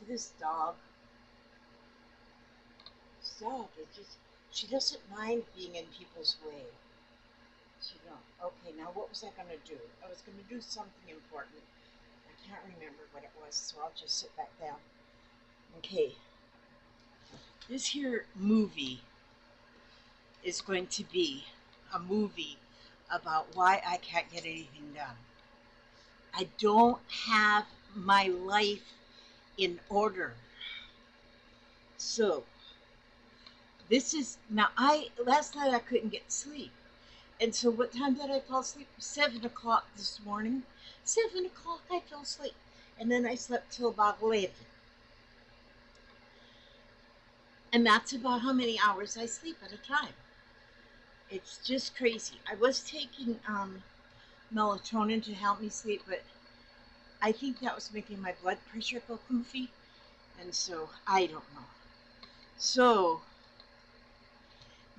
to this dog. This dog is just, she doesn't mind being in people's way. She don't. Okay, now what was I going to do? I was going to do something important. I can't remember what it was, so I'll just sit back down. Okay, this here movie is going to be a movie about why I can't get anything done. I don't have my life in order. So, this is now last night I couldn't get sleep. And so what time did I fall asleep? 7 o'clock this morning. 7 o'clock I fell asleep. And then I slept till about 11. And that's about how many hours I sleep at a time. It's just crazy. I was taking melatonin to help me sleep, but I think that was making my blood pressure go goofy. And so I don't know. So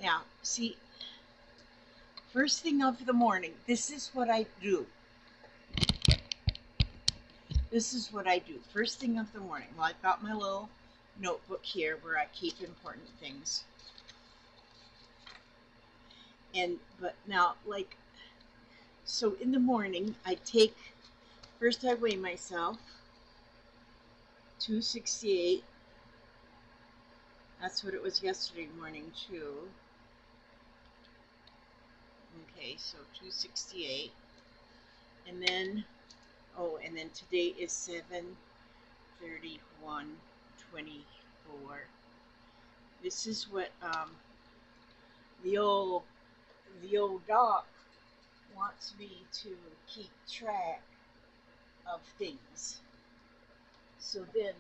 now, see, first thing of the morning, this is what I do. This is what I do. First thing of the morning. Well, I've got my little notebook here where I keep important things. But now, like, so in the morning, first I weigh myself, 268. That's what it was yesterday morning, too. Okay, so 268. And then today is 7:31:24. This is what the old doc wants me to keep track of things. So then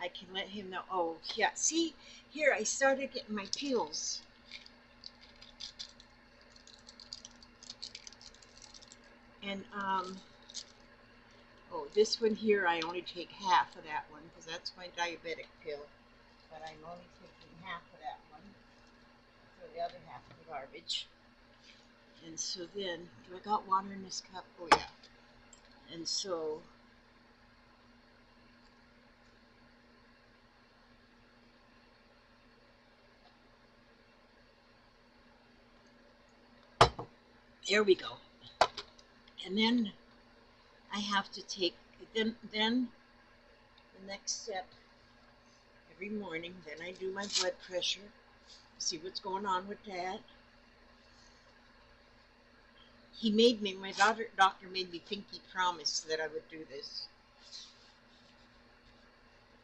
I can let him know. Oh, yeah. See, here I started getting my pills. And, this one here, I only take half of that one because that's my diabetic pill. But I'm only taking half of that one. Throw the other half in the garbage. And so then, do I got water in this cup? Oh, yeah. And so, there we go. And then I have to take, then the next step, every morning, then I do my blood pressure, see what's going on with that. My doctor made me pinky promise that I would do this.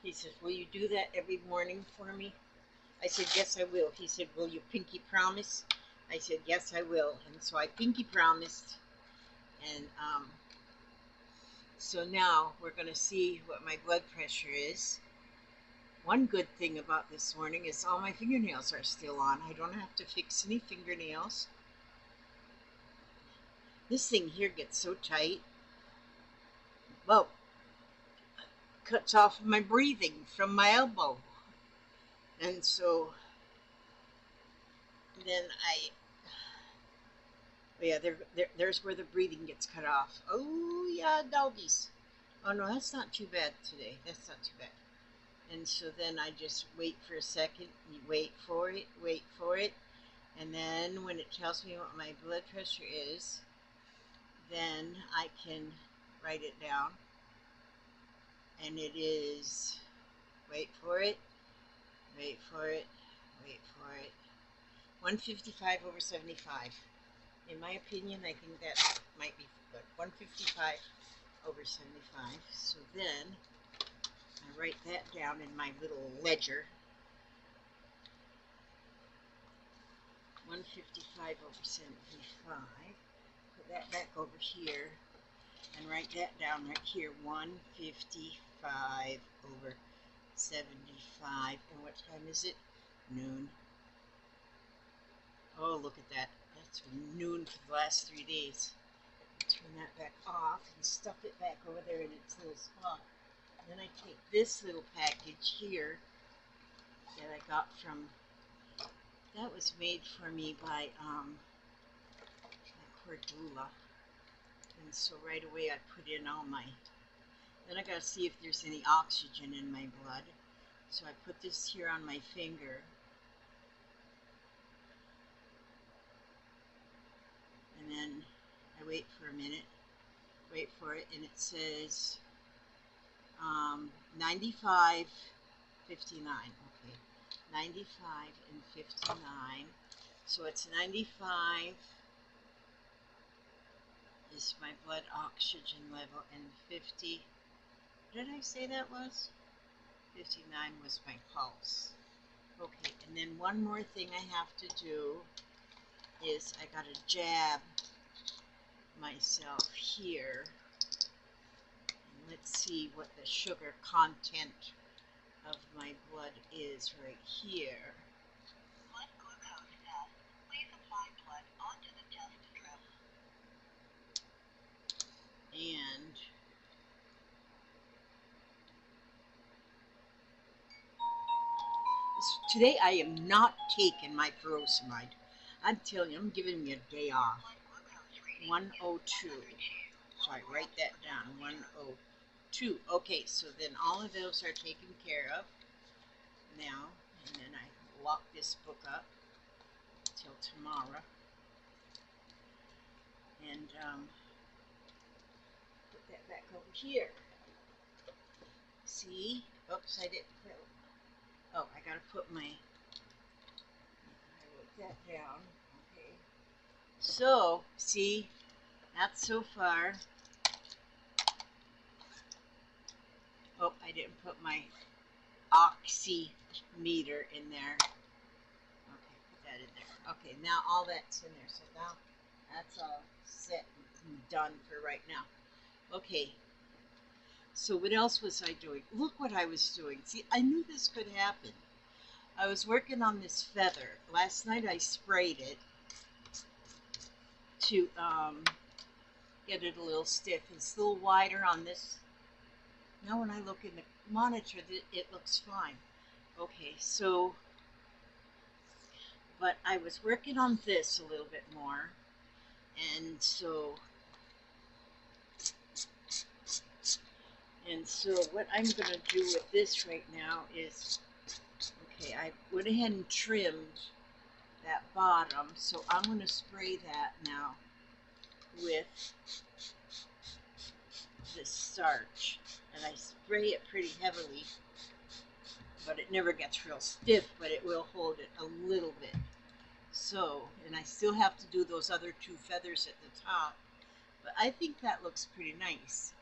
He says, will you do that every morning for me? I said, yes, I will. He said, will you pinky promise? I said, yes, I will. And so I pinky promised. And so now we're going to see what my blood pressure is. One good thing about this morning is all my fingernails are still on. I don't have to fix any fingernails. This thing here gets so tight. Well, cuts off my breathing from my elbow. And so then yeah, there's where the breathing gets cut off. Oh, yeah, doggies. Oh, no, that's not too bad today. That's not too bad. And so then I just wait for a second. You wait for it. And then when it tells me what my blood pressure is, then I can write it down. And it is, wait for it, 155/75. In my opinion, I think that might be good. 155/75. So then I write that down in my little ledger. 155/75. Put that back over here and write that down right here. 155/75. And what time is it? Noon. Oh, look at that. That's been noon for the last 3 days. Turn that back off and stuff it back over there in its little spot. And then I take this little package here that I got from, that was made for me by Cordula. And so right away I put in all my Then I gotta see if there's any oxygen in my blood. So I put this here on my finger. And then I wait for a minute, wait for it, and it says 95, 59. Okay, 95 and 59. So it's 95 is my blood oxygen level, and 50, what did I say that was? 59 was my pulse. Okay, and then one more thing I have to do is I gotta jab myself here. And let's see what the sugar content of my blood is right here. Blood glucose test. Please apply blood onto the test strip. And today I am not taking my furosemide. I'm telling you, I'm giving me a day off. 102. So I write that down, 102. Okay, so then all of those are taken care of now. And then I lock this book up till tomorrow. And put that back over here. See? Oops, I didn't put. Oh, I gotta put my. I wrote that down. Okay. So, see, that's so far. Oh, I didn't put my oximeter in there. Okay, put that in there. Okay, now all that's in there. So now that's all set and done for right now. Okay. So what else was I doing? Look what I was doing. See, I knew this could happen. I was working on this feather. Last night I sprayed it to get it a little stiff. It's a little wider on this. Now when I look in the monitor, it looks fine. Okay, so, but I was working on this a little bit more. And so what I'm going to do with this right now is, okay, I went ahead and trimmed that bottom, so I'm going to spray that now with this starch. And I spray it pretty heavily, but it never gets real stiff, but it will hold it a little bit. So, and I still have to do those other two feathers at the top, but I think that looks pretty nice.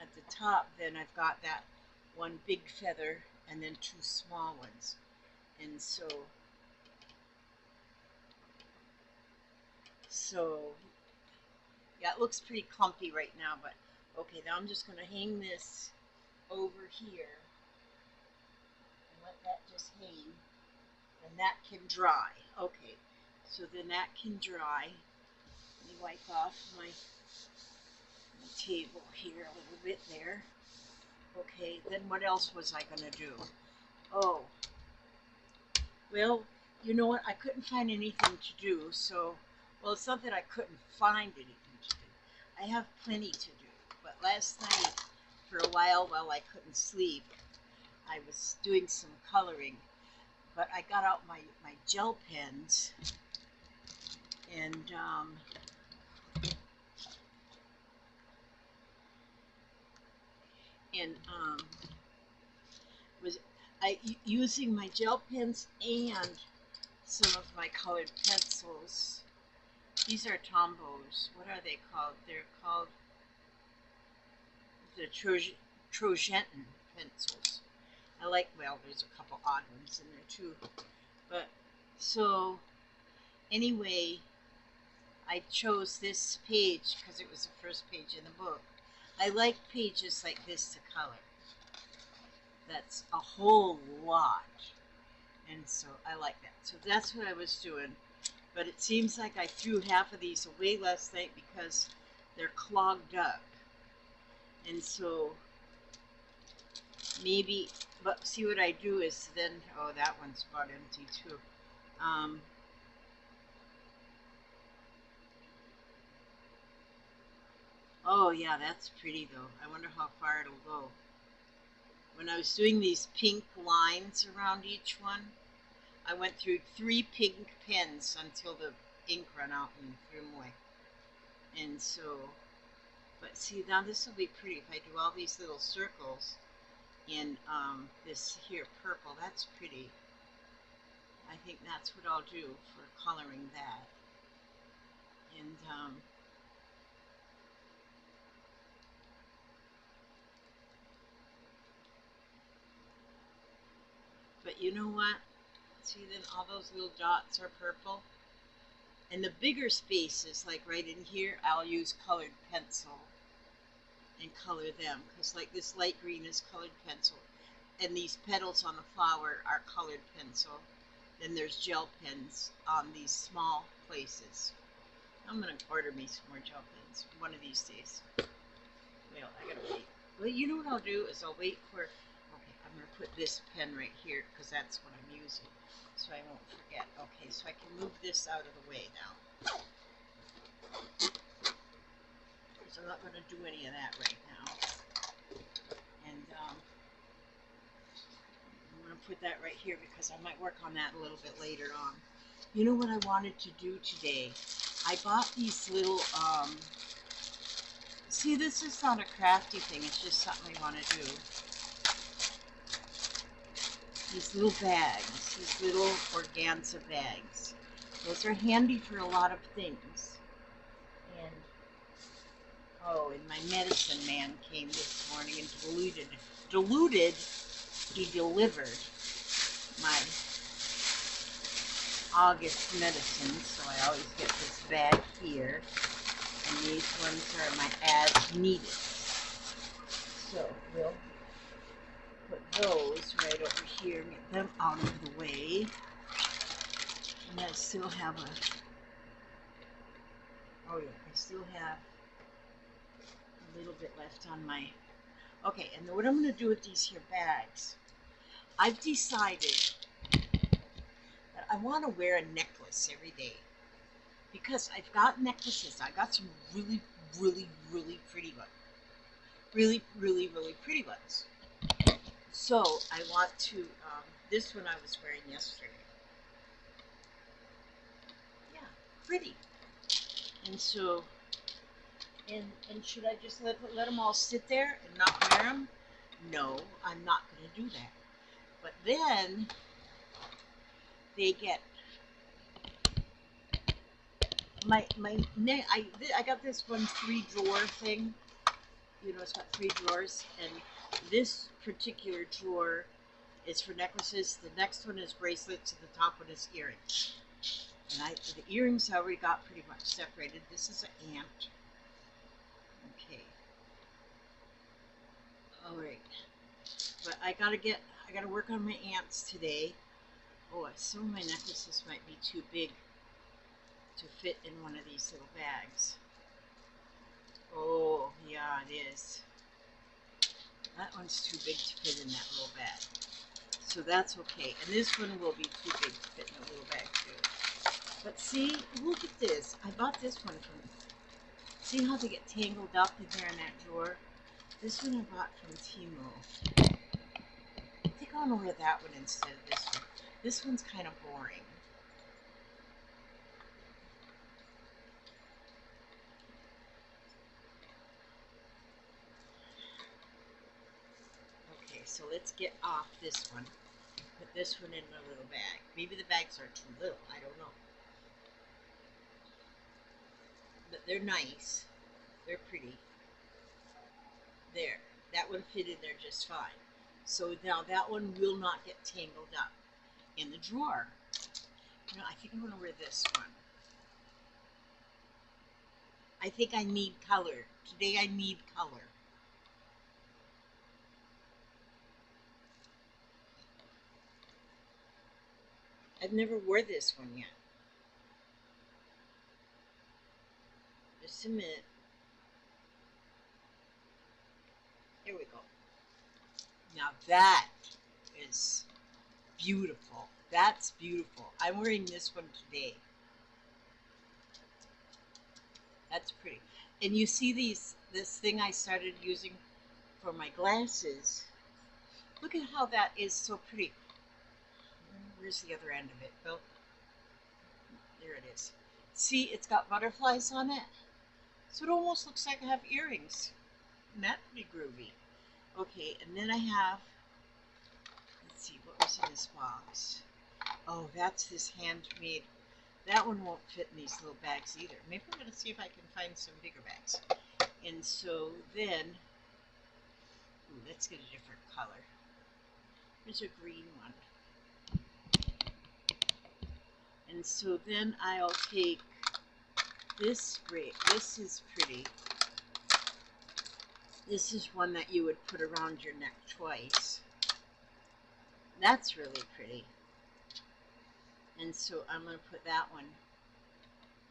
At the top, then I've got that one big feather and then two small ones. And so yeah, it looks pretty clumpy right now, but okay, now I'm just going to hang this over here and let that just hang, and that can dry. Okay, so then that can dry. Let me wipe off my table here a little bit there. Okay, then what else was I going to do? Oh, well, you know what? I couldn't find anything to do, so, well, it's not that I couldn't find anything to do. I have plenty to do, but last night, for a while I couldn't sleep, I was doing some coloring, but I got out my gel pens, and was using my gel pens and some of my colored pencils. These are Tombos. What are they called? They're called the Trojentin pencils. I like, well, there's a couple odd ones in there too. But, so, anyway, I chose this page because it was the first page in the book. I like pages like this to color. That's a whole lot. And so I like that. So that's what I was doing. But it seems like I threw half of these away last night because they're clogged up. And so maybe, but see what I do is then, oh, that one's about empty too. Oh yeah, that's pretty though. I wonder how far it'll go. When I was doing these pink lines around each one, I went through 3 pink pens until the ink ran out and threw them away. And so, but see, now this will be pretty if I do all these little circles in this here purple. That's pretty. I think that's what I'll do for coloring that. And but you know what? See, then all those little dots are purple. And the bigger spaces, like right in here, I'll use colored pencil and color them. Because like this light green is colored pencil. And these petals on the flower are colored pencil. Then there's gel pens on these small places. I'm going to order me some more gel pens one of these days. Well, I got to wait. Well, you know what I'll do is I'll wait for... Okay, I'm going to put this pen right here because that's what I'm using. So I won't forget. Okay, so I can move this out of the way now. Because I'm not going to do any of that right now. And I'm going to put that right here because I might work on that a little bit later on. You know what I wanted to do today? I bought these little, see, this is not a crafty thing. It's just something I want to do. These little bags, these little organza bags. Those are handy for a lot of things. And, oh, and my medicine man came this morning and he delivered my August medicine. So I always get this bag here. And these ones are my as needed. So we'll put those right over here, get them out of the way. And I still have I still have a little bit left on my, okay, and then what I'm going to do with these here bags, I've decided that I want to wear a necklace every day. Because I've got necklaces. I got some really, really, really pretty ones. Really, really, really pretty ones. So I want to, this one I was wearing yesterday. Yeah, pretty. And so, and should I just let them all sit there and not wear them? No, I'm not going to do that. But then they get my neck. I got this one 3-drawer thing. You know, it's got 3 drawers, and this particular drawer is for necklaces. The next one is bracelets, and the top one is earrings. And the earrings I already got pretty much separated. This is an ant. Okay. All right. But I gotta work on my ants today. Oh, some of my necklaces might be too big to fit in one of these little bags. Oh, yeah, it is. That one's too big to fit in that little bag. So that's okay. And this one will be too big to fit in a little bag too. But see, look at this. I bought this one from, see how they get tangled up in there in that drawer? This one I bought from Timo. I think I want to wear that one instead of this one. This one's kind of boring. Okay, so let's get off this one. Put this one in a little bag. Maybe the bags are too little. I don't know. But they're nice. They're pretty. There. That one fit in there just fine. So now that one will not get tangled up in the drawer. You know, I think I'm going to wear this one. I think I need color. Today I need color. I've never wore this one yet. Just a minute. Here we go. Now that is beautiful. That's beautiful. I'm wearing this one today. That's pretty. And you see this thing I started using for my glasses. Look at how that is so pretty. Where's the other end of it? Oh, there it is. See, it's got butterflies on it. So it almost looks like I have earrings. Isn't that pretty groovy? Okay, and then I have, let's see, what was in this box? Oh, that's this handmade. That one won't fit in these little bags either. Maybe I'm going to see if I can find some bigger bags. And so then, ooh, let's get a different color. There's a green one. And so then I'll take this spray. This is pretty. This is one that you would put around your neck twice. That's really pretty. And so I'm going to put that one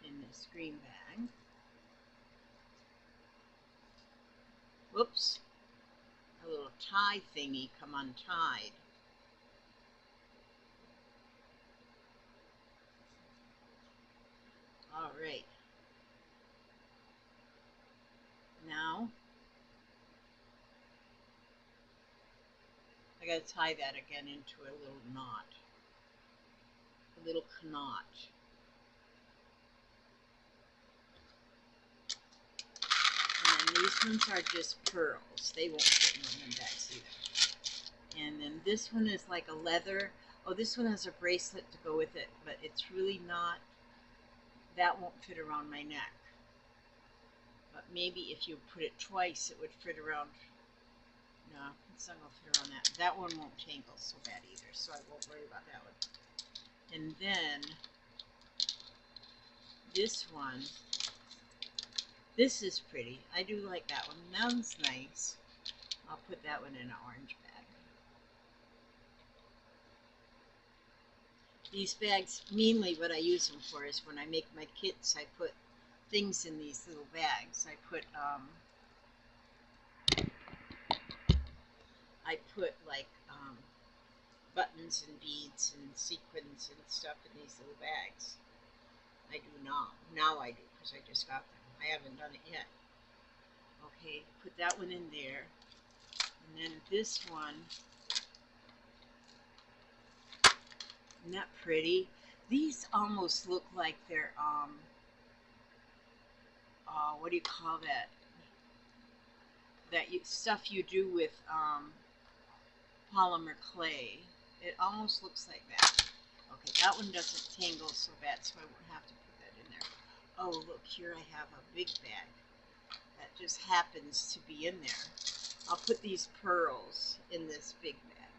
in this green bag. Whoops. A little tie thingy come untied. All right. Now, I got to tie that again into a little knot. A little knot. And then these ones are just pearls. They won't fit in one of them bags either. And then this one is like a leather. Oh, this one has a bracelet to go with it, but it's really not. That won't fit around my neck. But maybe if you put it twice, it would fit around. No, it's not going to fit around that. That one won't tangle so bad either, so I won't worry about that one. And then this one. This is pretty. I do like that one. That one's nice. I'll put that one in an orange bag. These bags, mainly what I use them for is when I make my kits, I put things in these little bags. I put like buttons and beads and sequins and stuff in these little bags. I do now. Now I do because I just got them. I haven't done it yet. Okay, put that one in there. And then this one, isn't that pretty? These almost look like they're, what do you call that? Stuff you do with polymer clay. It almost looks like that. Okay, that one doesn't tangle so bad, so I won't have to put that in there. Oh, look, here I have a big bag that just happens to be in there. I'll put these pearls in this big bag.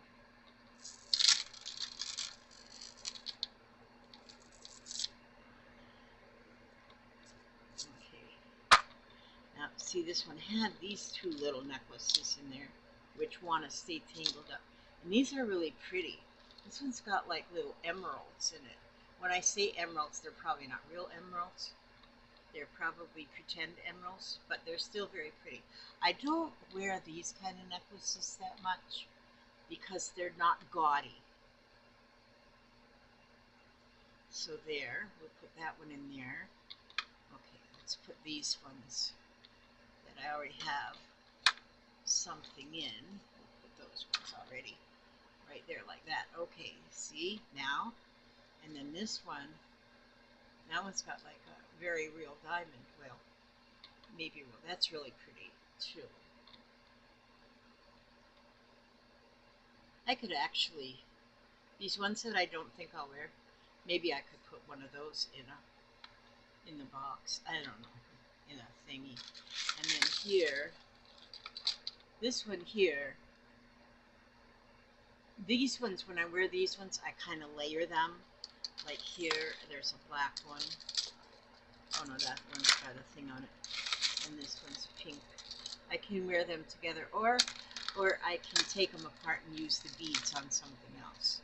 Okay. Now, see, this one had these two little necklaces in there, which want to stay tangled up. And these are really pretty. This one's got like little emeralds in it. When I say emeralds, they're probably not real emeralds. They're probably pretend emeralds, but they're still very pretty. I don't wear these kind of necklaces that much because they're not gaudy. So there, we'll put that one in there. Okay, let's put these ones that I already have something in. We'll put those ones already right there like that. Okay, see now? And then this one, that one's got like a very real diamond. Well, maybe real. That's really pretty too. I could actually, these ones that I don't think I'll wear, maybe I could put one of those in the box. I don't know, in a thingy. And then here, this one here, these ones, when I wear these ones, I kind of layer them. Like here, there's a black one. Oh no, that one's got a thing on it. And this one's pink. I can wear them together, or I can take them apart and use the beads on something else.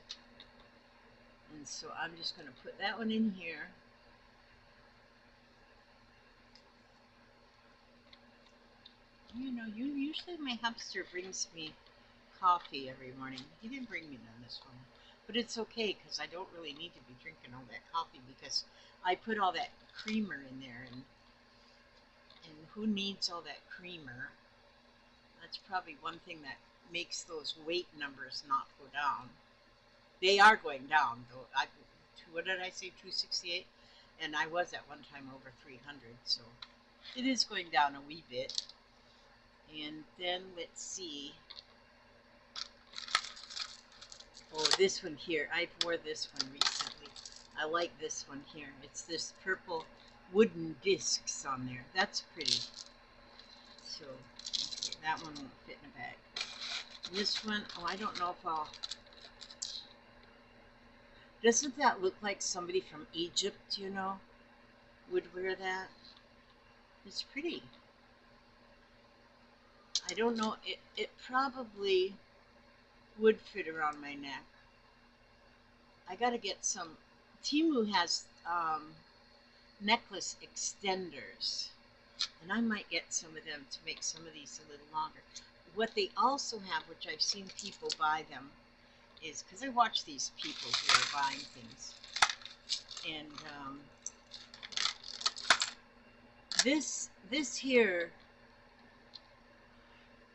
And so I'm just going to put that one in here. You know, usually my hamster brings me coffee every morning. He didn't bring me none this morning. But it's okay because I don't really need to be drinking all that coffee because I put all that creamer in there And who needs all that creamer? That's probably one thing that makes those weight numbers not go down. They are going down, though. What did I say, 268? And I was at one time over 300, so it is going down a wee bit. And then let's see. Oh, this one here. I wore this one recently. I like this one here. It's this purple wooden discs on there. That's pretty. So, okay, that one won't fit in a bag. This one, oh, I don't know if I'll... Doesn't that look like somebody from Egypt, you know, would wear that? It's pretty. I don't know. It probably would fit around my neck. I gotta get some. Temu has necklace extenders, and I might get some of them to make some of these a little longer. What they also have, which I've seen people buy them, is because I watch these people who are buying things, and this here,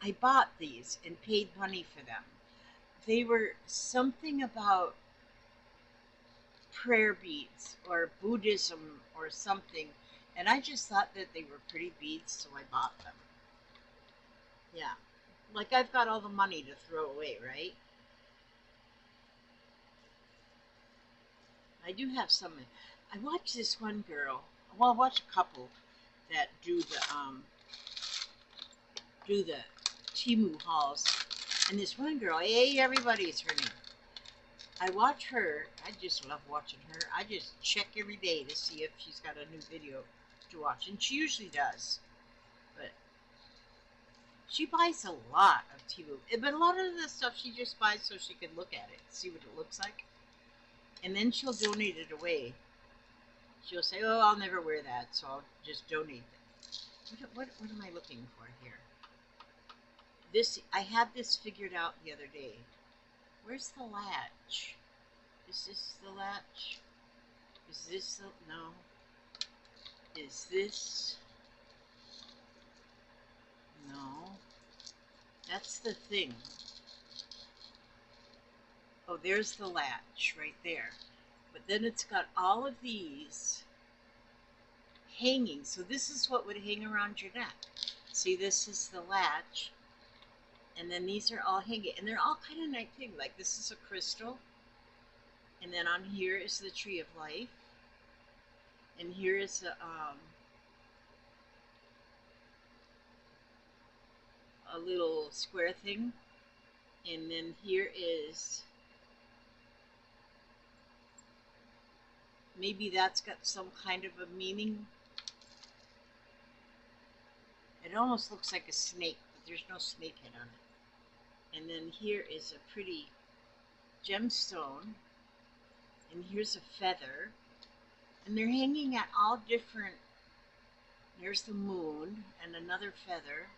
I bought these and paid money for them. They were something about prayer beads or Buddhism or something, and I just thought that they were pretty beads, so I bought them. Yeah, like I've got all the money to throw away, right? I do have some. I watch this one girl. Well, I watch a couple that do the Temu hauls, and this one girl, hey, everybody's her name. I watch her. I just love watching her. I just check every day to see if she's got a new video to watch, and she usually does. But she buys a lot of Temu, but a lot of the stuff she just buys so she can look at it, see what it looks like, and then she'll donate it away. She'll say, "Oh, I'll never wear that, so I'll just donate it." What am I looking for here? I had this figured out the other day. Where's the latch? Is this the latch? Is this the... No. Is this... No. That's the thing. Oh, there's the latch right there. But then it's got all of these hanging. So this is what would hang around your neck. See, this is the latch. And then these are all hanging. And they're all kind of nice things. Like this is a crystal. And then on here is the tree of life. And here is a little square thing. And then here is, maybe that's got some kind of a meaning. It almost looks like a snake, but there's no snake head on it. And then here is a pretty gemstone. And here's a feather. And they're hanging at all different, there's the moon and another feather.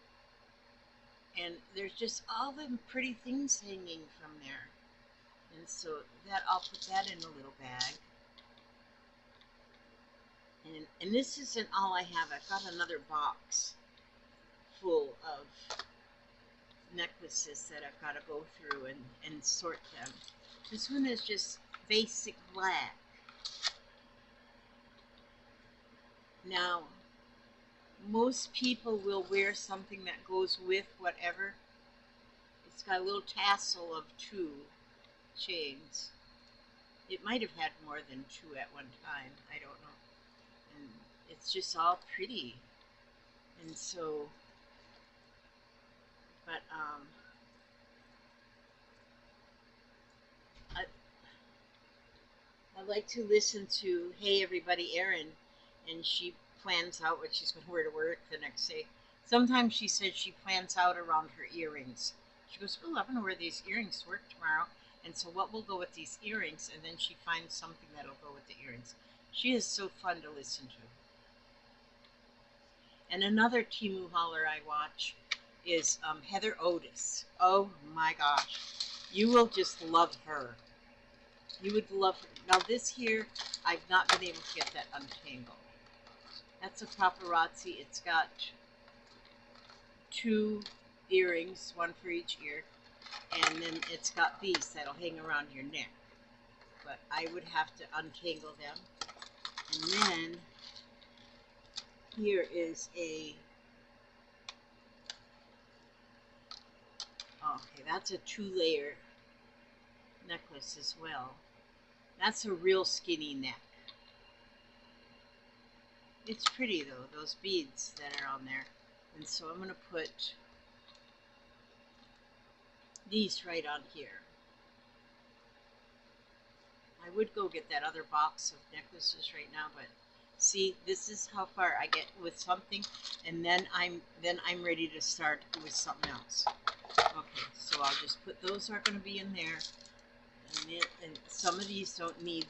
And there's just all them pretty things hanging from there. And so that, I'll put that in a little bag. And this isn't all I have. I've got another box full of necklaces that I've got to go through and sort them. This one is just basic black. Now, most people will wear something that goes with whatever. It's got a little tassel of 2 chains. It might have had more than 2 at one time. I don't know. And it's just all pretty. And so, but I like to listen to Hey Everybody Erin, and she plans out what she's going to wear to work the next day. Sometimes she says she plans out around her earrings. She goes, "Oh, I'm going to wear these earrings to work tomorrow, and so what will go with these earrings?" And then she finds something that'll go with the earrings. She is so fun to listen to. And another Temu hauler I watch is Heather Otis. Oh my gosh. You will just love her. You would love her. Now this here, I've not been able to get that untangled. That's a paparazzi. It's got 2 earrings, one for each ear, and then it's got these that'll hang around your neck. But I would have to untangle them. And then here is a, okay, that's a 2-layer necklace as well. That's a real skinny neck. It's pretty though, those beads that are on there. And so I'm going to put these right on here. I would go get that other box of necklaces right now, but see, this is how far I get with something, and then I'm ready to start with something else. Okay, so I'll just put those are going to be in there, and some of these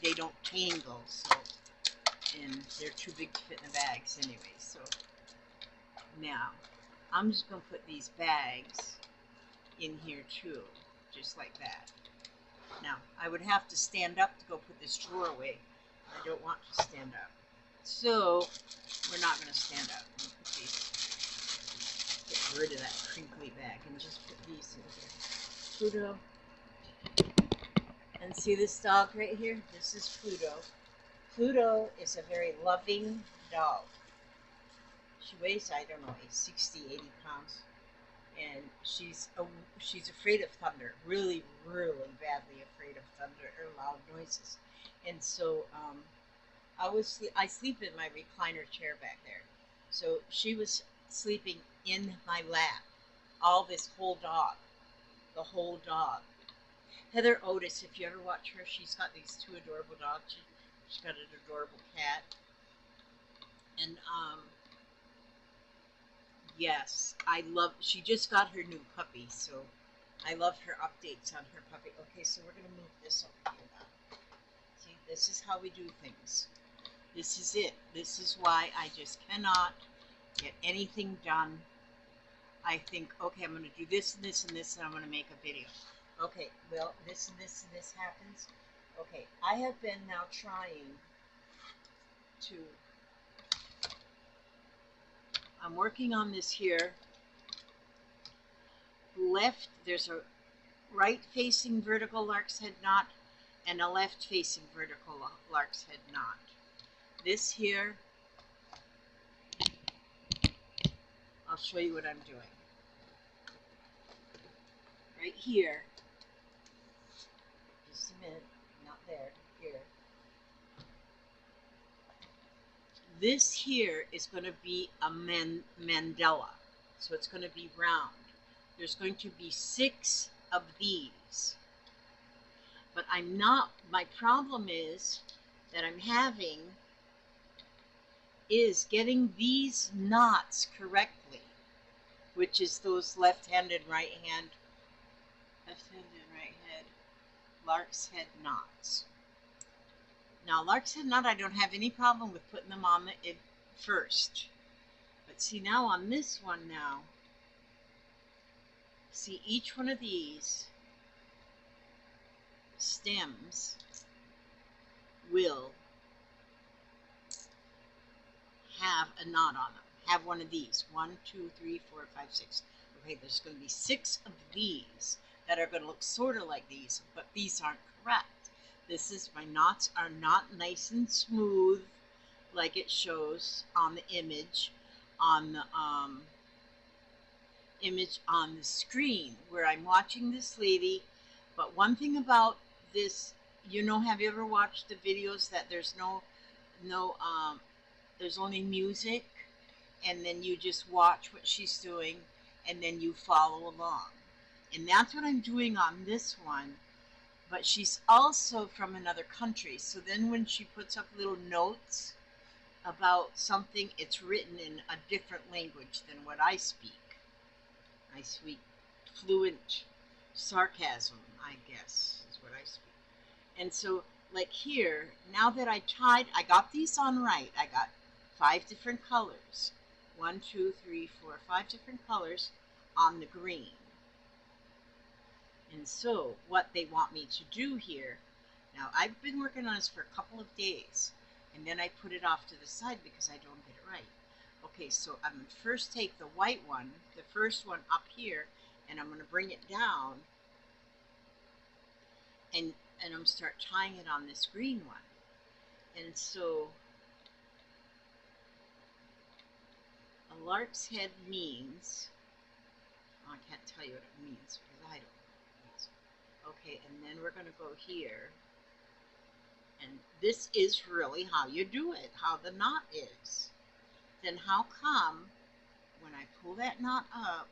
they don't tangle, so, and they're too big to fit in the bags anyway. So now I'm just going to put these bags in here too, just like that. Now, I would have to stand up to go put this drawer away. I don't want to stand up. So, we're not going to stand up. Put these, get rid of that crinkly bag and just put these in here. Pluto. And see this dog right here? This is Pluto. Pluto is a very loving dog. She weighs, I don't know, 60, 80 pounds. And she's afraid of thunder, really, really badly afraid of thunder or loud noises. And so I sleep in my recliner chair back there. So she was sleeping in my lap, all this whole dog, the whole dog. Heather Otis, if you ever watch her, she's got these 2 adorable dogs. She's got an adorable cat. And yes, she just got her new puppy, so I love her updates on her puppy. Okay, so we're going to move this over here now. See, this is how we do things. This is it. This is why I just cannot get anything done. I think, okay, I'm going to do this and this and this, and I'm going to make a video. Okay, well, this and this and this happens. Okay, I have been now trying to, I'm working on this here. Left, there's a right-facing vertical lark's head knot and a left-facing vertical lark's head knot. This here, I'll show you what I'm doing. Right here, just a minute, not there, here. This here is going to be a mandala, so it's going to be round. There's going to be 6 of these, but my problem is that I'm having is getting these knots correctly, which is those left-handed, right-hand, lark's head knots. Now, lark's head knot, I don't have any problem with putting them on the first. But see, now on this one now, see each one of these stems will have a knot on them. Have one of these. 1, 2, 3, 4, 5, 6. Okay, there's going to be 6 of these that are going to look sort of like these, but these aren't correct. My knots are not nice and smooth like it shows on the image on the screen where I'm watching this lady. But one thing about this, have you ever watched the videos that there's there's only music, and then you just watch what she's doing and then you follow along? And that's what I'm doing on this one. But she's also from another country, so then when she puts up little notes about something, it's written in a different language than what I speak. I speak fluent sarcasm, I guess, is what I speak. And so, like here, now that I got these on right. I got 5 different colors. 1, 2, 3, 4, 5 different colors on the green. And so, what they want me to do here, now I've been working on this for a couple of days. and then I put it off to the side because I don't get it right. Okay, so I'm going to first take the white one, the first one up here, and I'm going to bring it down, and I'm going to start tying it on this green one. And so a lark's head means, oh, I can't tell you what it means because I don't know what it means. Okay, and then we're going to go here, and this is really how you do it, how the knot is. Then how come when I pull that knot up,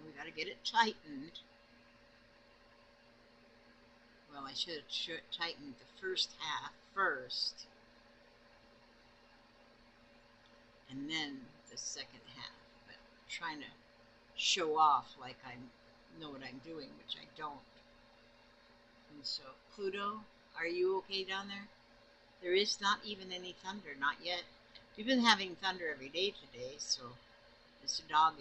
we got to get it tightened. Well, I should have tightened the first half first, and then the second half. But I'm trying to show off like I know what I'm doing, which I don't. And so, Pluto, are you okay down there? There is not even any thunder, not yet. We've been having thunder every day today, so this dog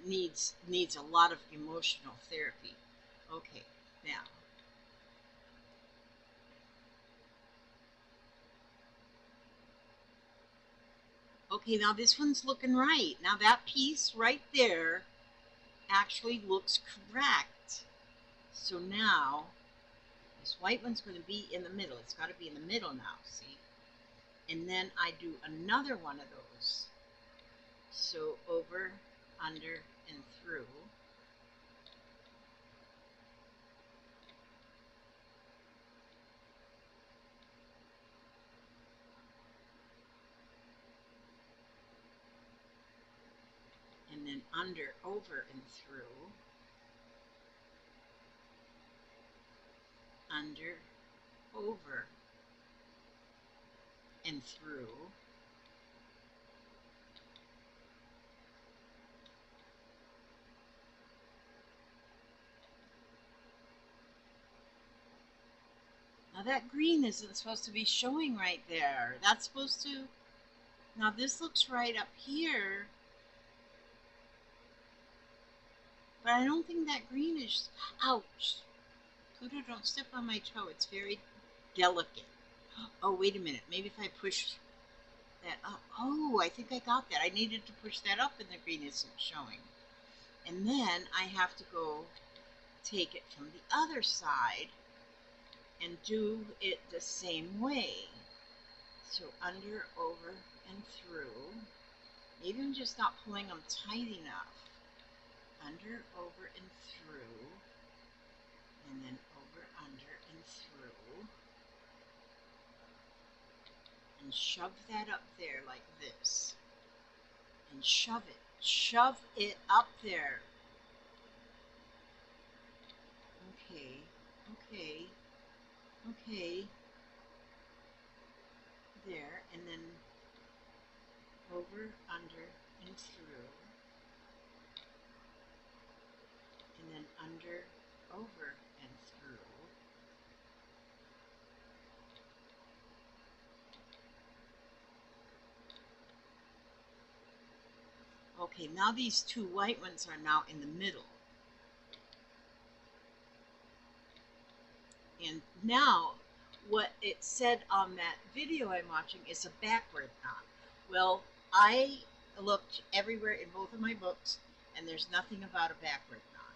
needs a lot of emotional therapy. Okay, now. Okay, now this one's looking right. Now that piece right there actually looks correct. So now this white one's going to be in the middle. It's got to be in the middle now, see? And then I do another one of those. So over, under, and through. And then under, over, and through. Under, over, and through. Now that green isn't supposed to be showing right there. That's supposed to, now this looks right up here, but I don't think that green is, ouch. Pluto, don't step on my toe. It's very delicate. Oh, wait a minute. Maybe if I push that up. Oh, I think I got that. I needed to push that up and the green isn't showing. And then I have to go take it from the other side and do it the same way. So under, over, and through. Maybe I'm just not pulling them tight enough. Under, over, and through. And then over, under, and through. And shove that up there like this. And shove it up there. Okay, okay, okay. There, and then over, under, and through. And then under, over, and through. Okay, now these two white ones are now in the middle. And now what it said on that video I'm watching is a backward knot. Well, I looked everywhere in both of my books and there's nothing about a backward knot.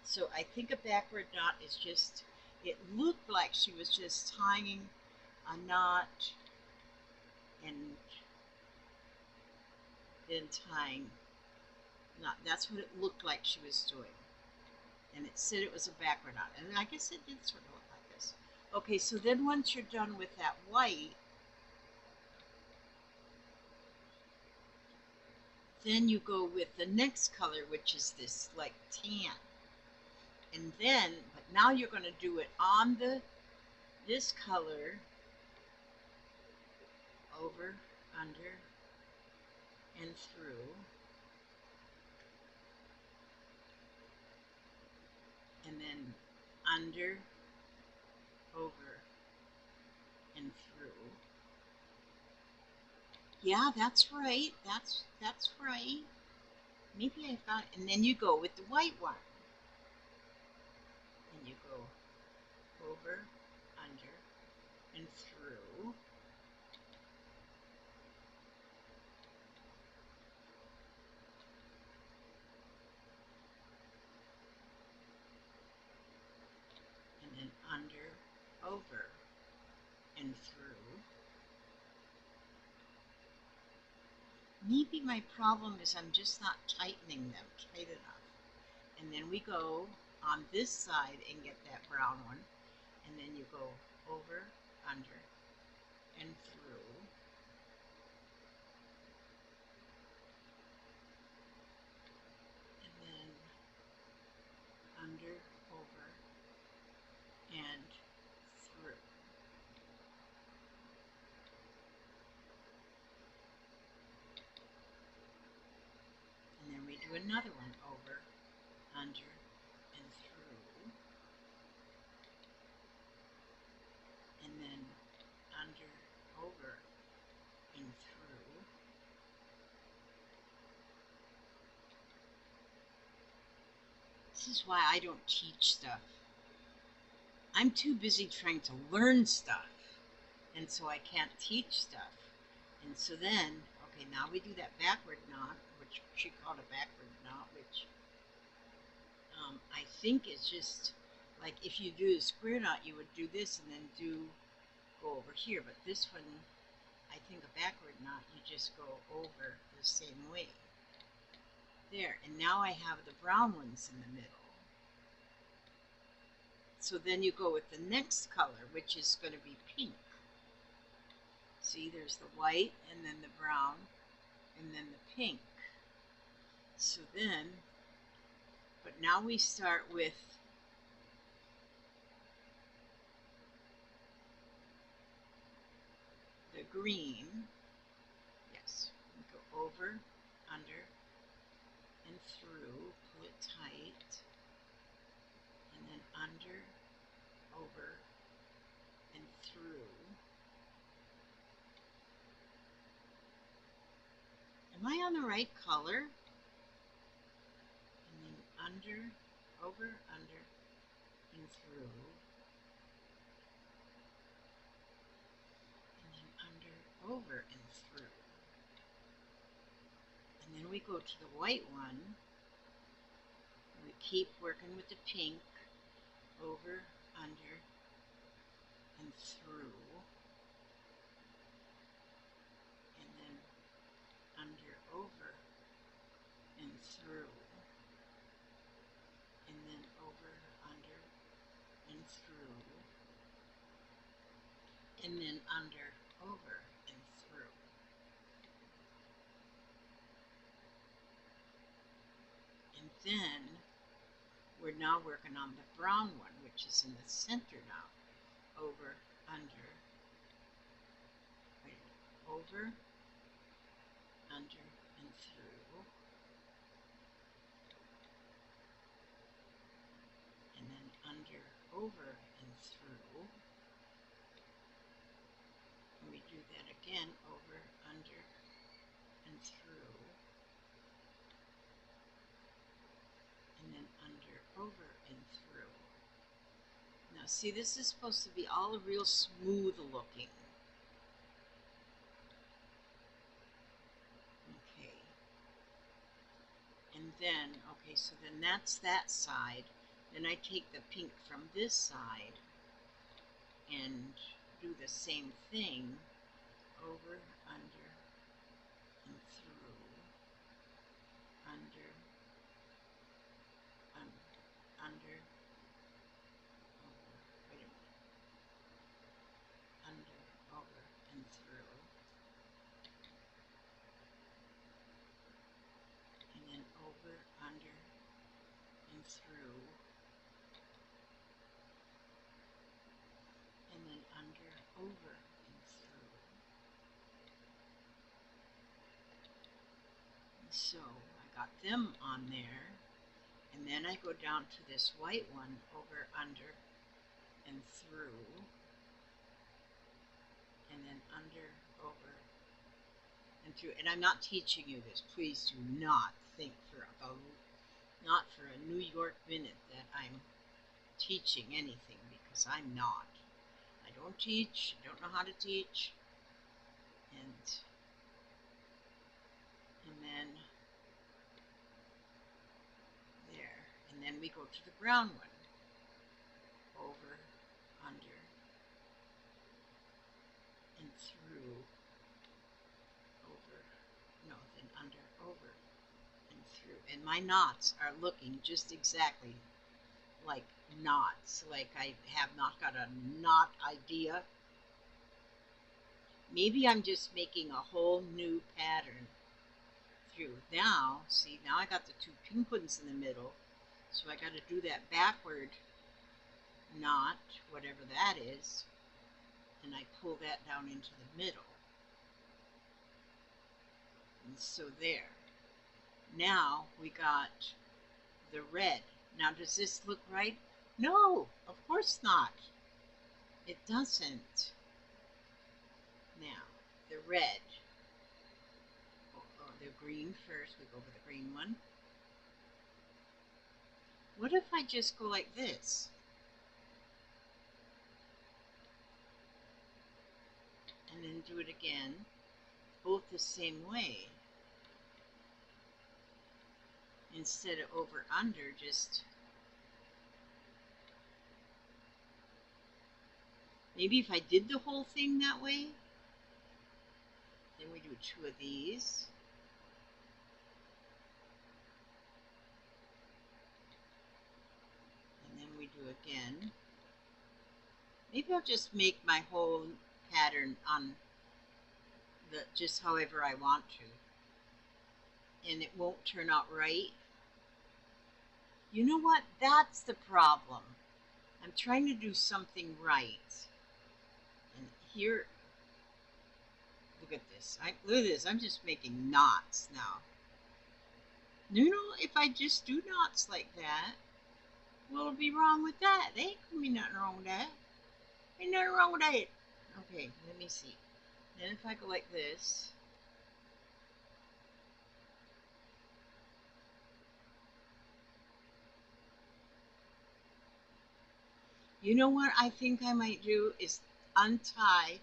So I think a backward knot is just, it looked like she was just tying a knot and then tying a knot. That's what it looked like she was doing. And it said it was a backward knot. And I guess it did sort of look like this. Okay, so then once you're done with that white, then you go with the next color, which is this like tan. And then, but now you're going to do it on this color, over, under, and through. And then under, over, and through. Yeah, that's right. That's right. Maybe I got it. And then you go with the white one. over, under, and through. And then under, over, and through. Maybe my problem is I'm just not tightening them tight enough. And then we go on this side and get that brown one. And then you go over, under, and through. And then under, over, and through. And then we do another one, over, under, and through. And then under, over, and through. This is why I don't teach stuff. I'm too busy trying to learn stuff, and so I can't teach stuff. And so then, okay, now we do that backward knot, which she called a backward knot, which I think is just like if you do a square knot, you would do this and then go over here. But this one, I think a backward knot, you just go over the same way. There, and now I have the brown ones in the middle. So then you go with the next color, which is going to be pink. See, there's the white, and then the brown, and then the pink. So then, but now we start with the green. Yes, we go over, under, and through, pull it tight, and then under, over, and through. Am I on the right color? And then under, over, under, and through. And then under, over, and through. And then we go to the white one. We keep working with the pink, over, under, and through. And then under, over, and through. And then over, under, and through. And then under, over, and through. And then we're now working on the brown one, which is in the center now. Over, under, wait, over, under, and through. And then under, over, and through. And we do that again, over, under, and through. And then under, over, and through. Now see, this is supposed to be all real smooth looking. Okay. And then, okay, so then that's that side. Then I take the pink from this side and do the same thing, over, under, and through, under, under, over, wait a minute, under, over, and through, and then over, under, and through, and then under, over, and through. And so I got them on there, and then I go down to this white one, over, under, and through, and then under, over, and through. And I'm not teaching you this. Please do not think not for a New York minute that I'm teaching anything because I'm not. I don't teach, I don't know how to teach. And then there. And then we go to the brown one. Over, under, and through, over, no, then under, over, and through. And my knots are looking just exactly like knots, like I have not got a knot idea. Maybe I'm just making a whole new pattern through. Now, see, now I got the two pink ones in the middle, so I got to do that backward knot, whatever that is, and I pull that down into the middle. And so there. Now we got the red. Now does this look right? No, of course not. It doesn't. Now, the red. Or the green first. We go over the green one. What if I just go like this? And then do it again. Both the same way. Instead of over under, just maybe if I did the whole thing that way, then we do two of these. And then we do again. Maybe I'll just make my whole pattern on the just however I want to. And it won't turn out right. You know what? That's the problem. I'm trying to do something right. And here, look at this. Look at this. I'm just making knots now. You know, if I just do knots like that, what'll be wrong with that? There ain't gonna be nothing wrong with that. Ain't nothing wrong with that. Okay, let me see. Then if I go like this, you know what I think I might do is untie,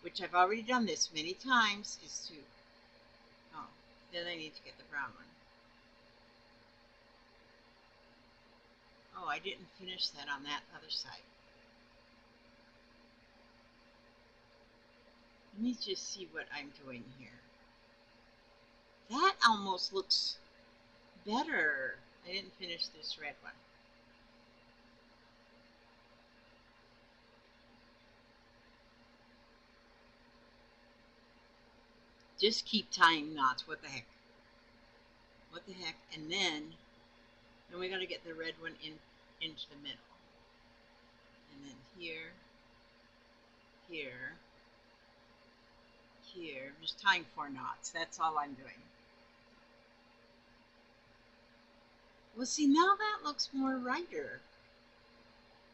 which I've already done this many times, is to, oh, then I need to get the brown one. Oh, I didn't finish that on that other side. Let me just see what I'm doing here. That almost looks better. I didn't finish this red one. Just keep tying knots. What the heck? What the heck? And then we got to get the red one into the middle. And then here, here, here. I'm just tying 4 knots. That's all I'm doing. Well, see, now that looks more righter.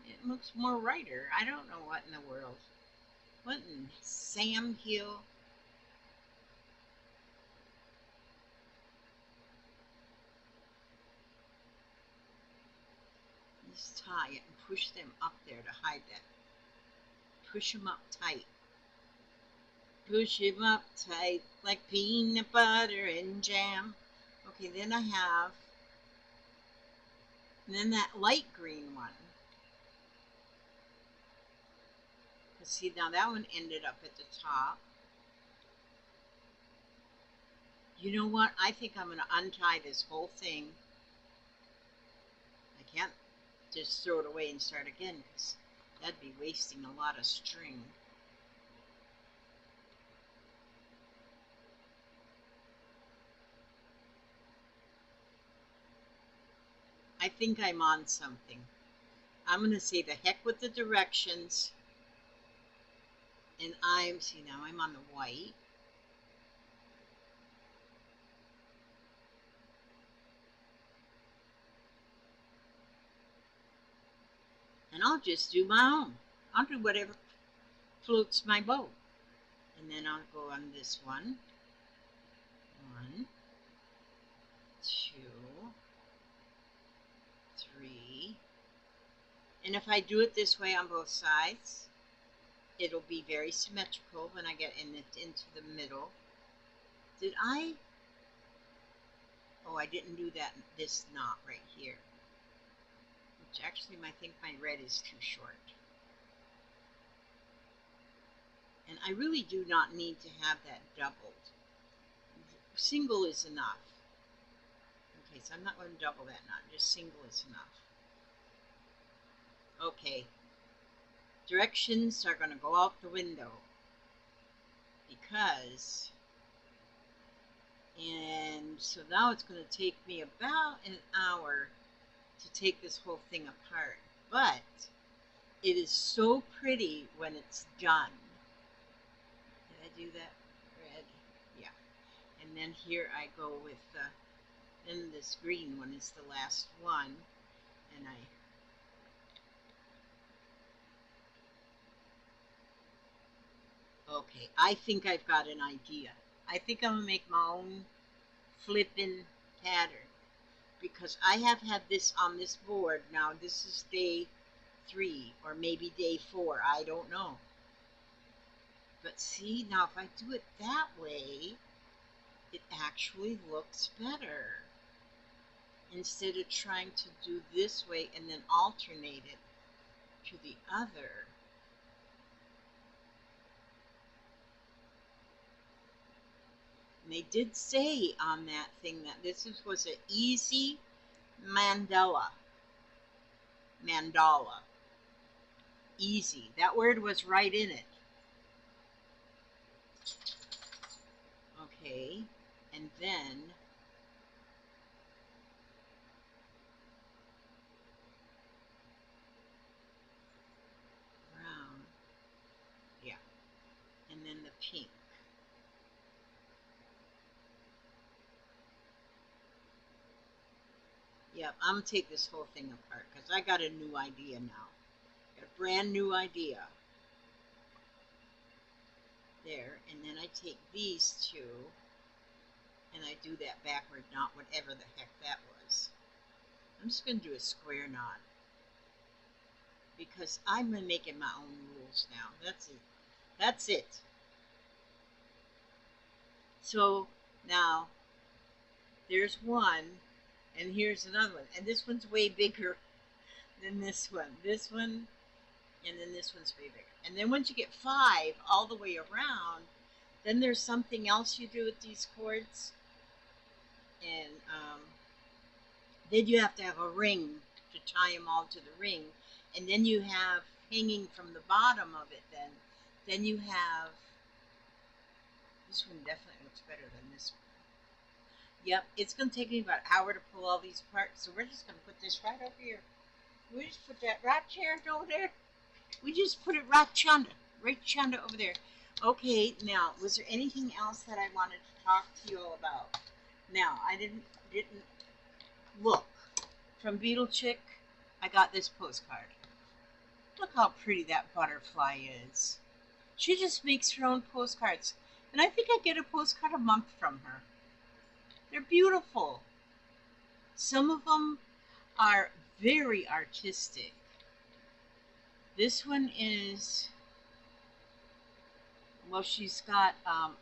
It looks more righter. I don't know what in the world. What in Sam Hill? Just tie it and push them up there to hide that. Push them up tight. Push them up tight like peanut butter and jam. Okay, then I have, and then that light green one. See, now that one ended up at the top. You know what? I think I'm going to untie this whole thing. I can't just throw it away and start again because that'd be wasting a lot of string. I think I'm on something. I'm going to say the heck with the directions. And see, now I'm on the white. And I'll just do my own. I'll do whatever floats my boat. And then I'll go on this one. 1, 2, 3, And if I do it this way on both sides, it'll be very symmetrical when I get into the middle. Did I? Oh, I didn't do that. This knot right here. Which actually, I think my red is too short. And I really do not need to have that doubled. Single is enough. Okay, so I'm not going to double that knot. Just single is enough. Okay. Directions are going to go out the window. Because... And so now it's going to take me about an hour to take this whole thing apart. But it is so pretty when it's done. Did I do that? Red? Yeah. And then here I go with then this green one is the last one. And okay, I think I've got an idea. I think I'm going to make my own flippin' pattern. Because I have had this on this board. Now this is day 3 or maybe day 4. I don't know. But see, now if I do it that way, it actually looks better. Instead of trying to do this way and then alternate it to the other. And they did say on that thing that this was an easy mandala. Mandala. Easy. That word was right in it. Okay. And then brown. Yeah. And then the pink. Yep, I'm going to take this whole thing apart because I got a new idea now. Got a brand new idea. There, and then I take these two and I do that backward knot, whatever the heck that was. I'm just going to do a square knot because I'm making my own rules now. That's it. That's it. So now there's one and here's another one. And this one's way bigger than this one. This one and then this one's way bigger. And then once you get 5 all the way around, then there's something else you do with these cords. And then you have to have a ring to tie them all to the ring. And then you have hanging from the bottom of it then you have, this one definitely looks better than this one. Yep, it's going to take me about an hour to pull all these apart, so we're just going to put this right over here. We just put that right here over there. We just put it right chunda over there. Okay, now, was there anything else that I wanted to talk to you all about? Now, I didn't look. From Beetle Chick, I got this postcard. Look how pretty that butterfly is. She just makes her own postcards. And I think I get a postcard a month from her. They're beautiful. Some of them are very artistic. This one is, well, she's got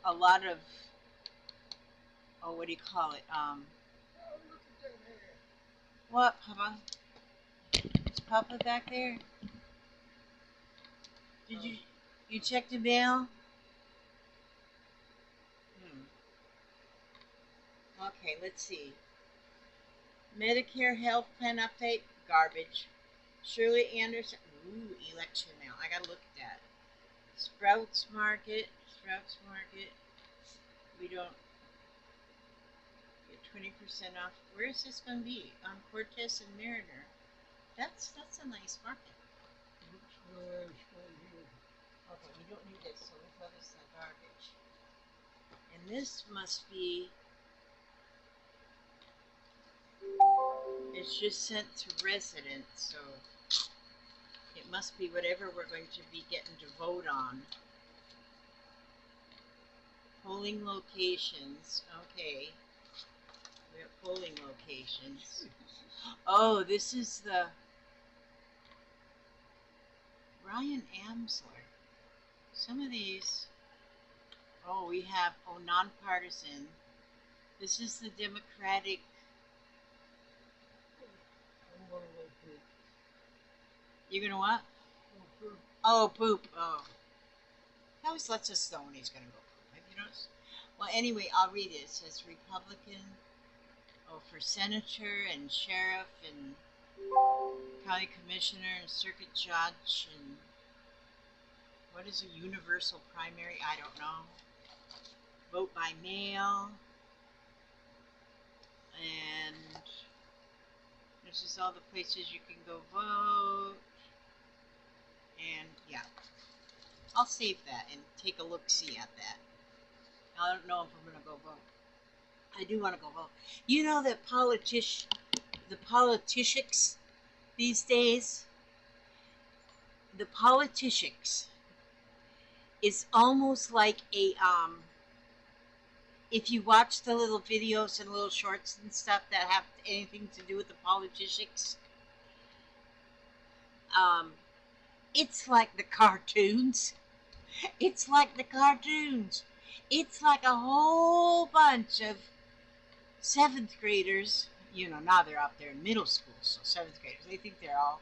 a lot of, oh, what do you call it? What, Papa? Is Papa back there? Did you check the mail? Okay, let's see. Medicare health plan update, garbage. Shirley Anderson, ooh, election mail. I gotta look at that. Sprouts Market. We don't get 20% off. Where is this gonna be? On Cortez and Mariner. That's a nice market. Okay, we don't need this, so we throw this in the garbage. And this must be, it's just sent to residents, so it must be whatever we're going to be getting to vote on. Polling locations, okay. We have polling locations. Oh, this is the, Brian Amsler. Some of these, oh, we have, oh, nonpartisan. This is the Democratic. You're gonna what? Oh, poop. Oh, he always lets us know when he's gonna go poop. Have you noticed? Well, anyway, I'll read it. It says Republican. Oh, for senator and sheriff and county commissioner and circuit judge and what is a universal primary? I don't know. Vote by mail. And this is all the places you can go vote. And yeah, I'll save that and take a look-see at that. I don't know if I'm going to go vote. I do want to go vote. You know that the politicians these days, the politicians is almost like a if you watch the little videos and little shorts and stuff that have anything to do with the politicians, um, it's like the cartoons. It's like the cartoons. It's like a whole bunch of seventh graders. You know, now they're up there in middle school, so seventh graders, they think they're all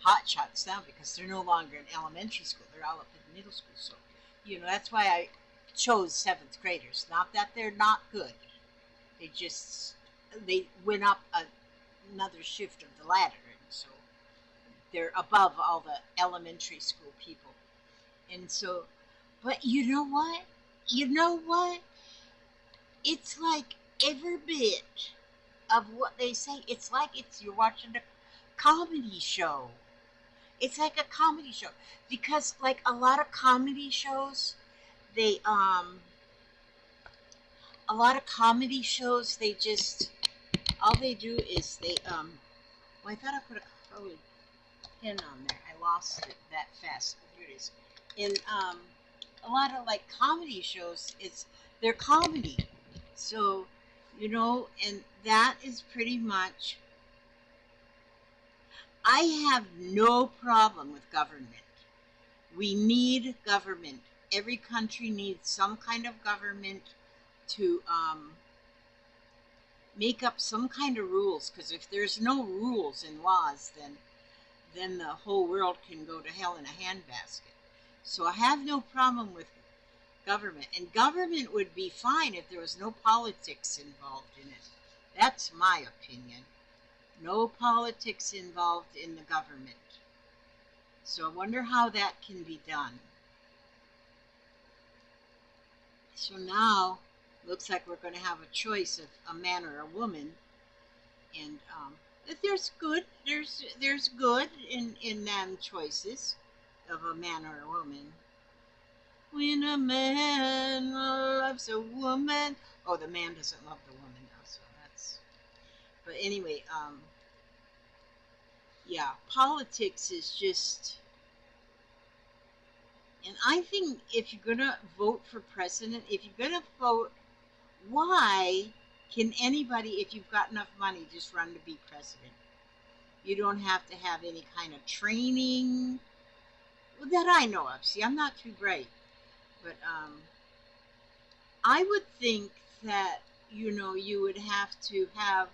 hot shots now because they're no longer in elementary school. They're all up in middle school. So, you know, that's why I chose seventh graders. Not that they're not good. They went up another shift of the ladder, and so they're above all the elementary school people. And so, but you know what? You know what? It's like every bit of what they say. It's like you're watching a comedy show. It's like a comedy show because, like a lot of comedy shows, they a lot of comedy shows they just all they do is they well, I thought I put a colored pin on there. I lost it that fast. Here it is. In a lot of like comedy shows, they're comedy. So, you know, and that is pretty much. I have no problem with government. We need government. Every country needs some kind of government to make up some kind of rules. Because if there's no rules and laws, then the whole world can go to hell in a handbasket. So I have no problem with government. And government would be fine if there was no politics involved in it. That's my opinion. No politics involved in the government. So I wonder how that can be done. So now, looks like we're going to have a choice of a man or a woman. And there's good in them choices of a man or a woman. When a man loves a woman. Oh, the man doesn't love the woman though, so that's. But anyway, yeah, politics is just. And I think if you're gonna vote for president, if you're gonna vote, why can anybody, if you've got enough money, just run to be president? You don't have to have any kind of training that I know of. See, I'm not too bright, but I would think that you would have to have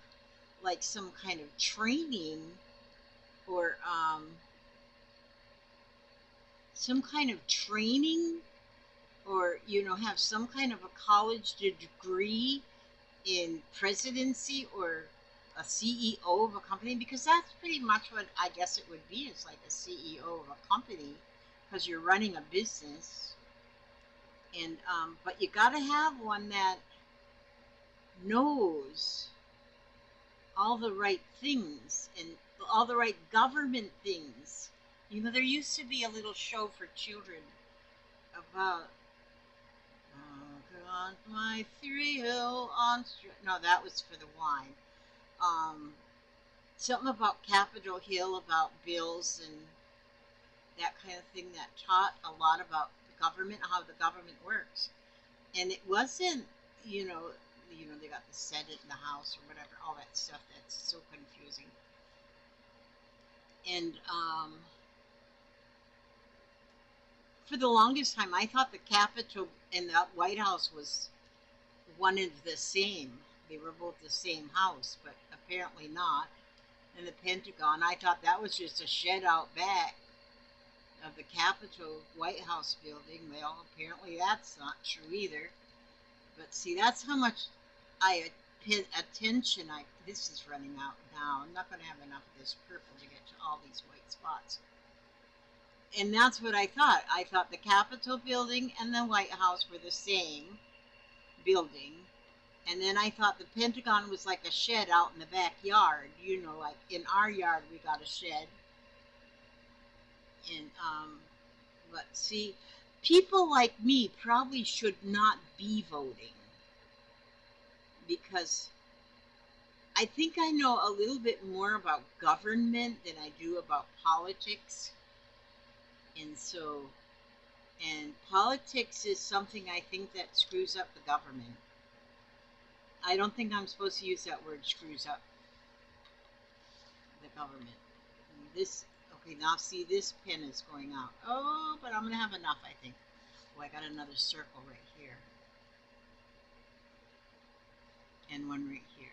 like some kind of training or some kind of training or have some kind of a college degree in presidency or a CEO of a company, because that's pretty much what I guess it would be. It's like a CEO of a company because you're running a business. And but you got to have one that knows all the right things and all the right government things. There used to be a little show for children about on my thrill on no, that was for the wine. Something about Capitol Hill, about bills and that kind of thing, that taught a lot about the government, how the government works. And it wasn't, they got the Senate and the House or whatever, all that stuff that's so confusing. And for the longest time, I thought the Capitol and the White House was one and the same. They were both the same house, but apparently not. And the Pentagon, I thought that was just a shed out back of the Capitol White House building. Well, apparently that's not true either. But see, that's how much I pay attention. This is running out now. I'm not going to have enough of this purple to get to all these white spots. And that's what I thought. I thought the Capitol building and the White House were the same building. And then I thought the Pentagon was like a shed out in the backyard. You know, like in our yard we got a shed. And but see, people like me probably should not be voting, because I think I know a little bit more about government than I do about politics. And so, and politics is something I think that screws up the government. I don't think I'm supposed to use that word, screws up the government. This, okay, now see, this pin is going out. Oh, but I'm going to have enough, I think. Oh, I got another circle right here. And one right here.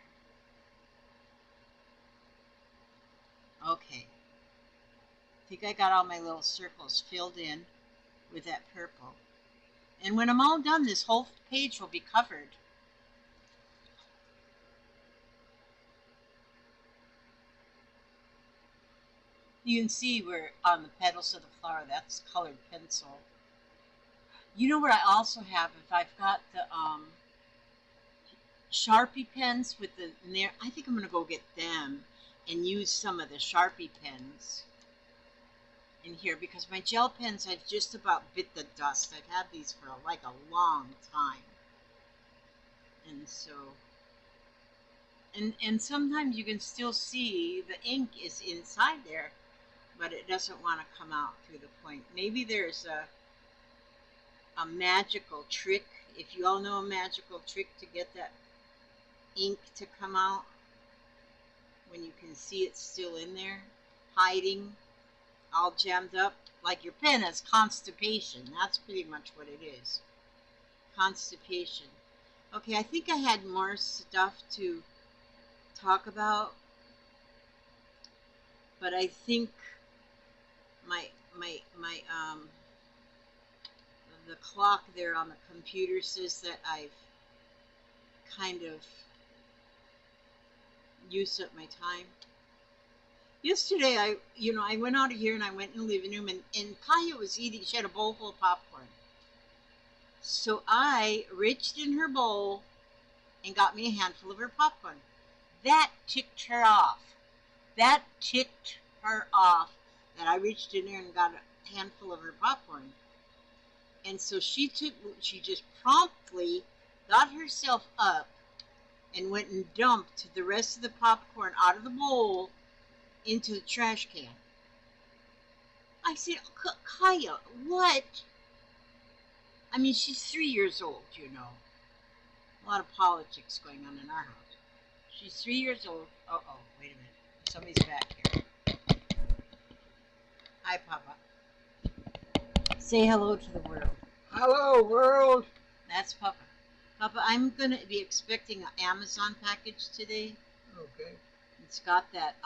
Okay. I think I got all my little circles filled in with that purple. And when I'm all done, this whole page will be covered. You can see where on the petals of the flower, that's colored pencil. You know what I also have? If I've got the Sharpie pens with the there, I think I'm going to go get them and use some of the Sharpie pens in here, because my gel pens, I've just about bit the dust. I've had these for like a long time. And so, and sometimes you can still see the ink is inside there, but it doesn't want to come out through the point. Maybe there's a magical trick. If you all know a magical trick to get that ink to come out when you can see it's still in there, hiding, all jammed up, like your pen has constipation. That's pretty much what it is. Constipation. Okay, I think I had more stuff to talk about, but I think the clock there on the computer says that I've kind of used up my time. Yesterday, I went out of here and I went in the living room, and Kaya was eating. She had a bowl full of popcorn. So I reached in her bowl and got me a handful of her popcorn. That ticked her off. That ticked her off that I reached in there and got a handful of her popcorn. And so she just promptly got herself up and went and dumped the rest of the popcorn out of the bowl into the trash can. I said, Kaya, what? I mean, she's 3 years old, you know. A lot of politics going on in our house. She's 3 years old. Uh-oh, wait a minute. Somebody's back here. Hi, Papa. Say hello to the world. Hello, world. That's Papa. Papa, I'm going to be expecting an Amazon package today. Okay. It's got that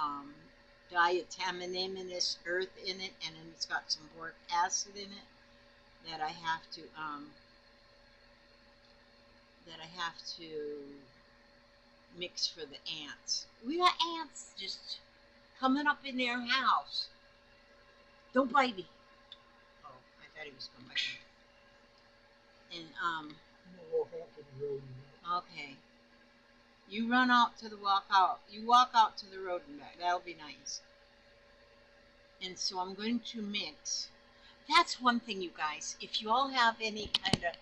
diatomaceous earth in it, and then it's got some boric acid in it that I have to mix for the ants. We got ants just coming up in their house. Don't bite me. Oh, I thought he was going to bite me. And okay. You run out to the walk out. You walk out to the road and back. That'll be nice. And so I'm going to mix. That's one thing, you guys. If you all have any kind of...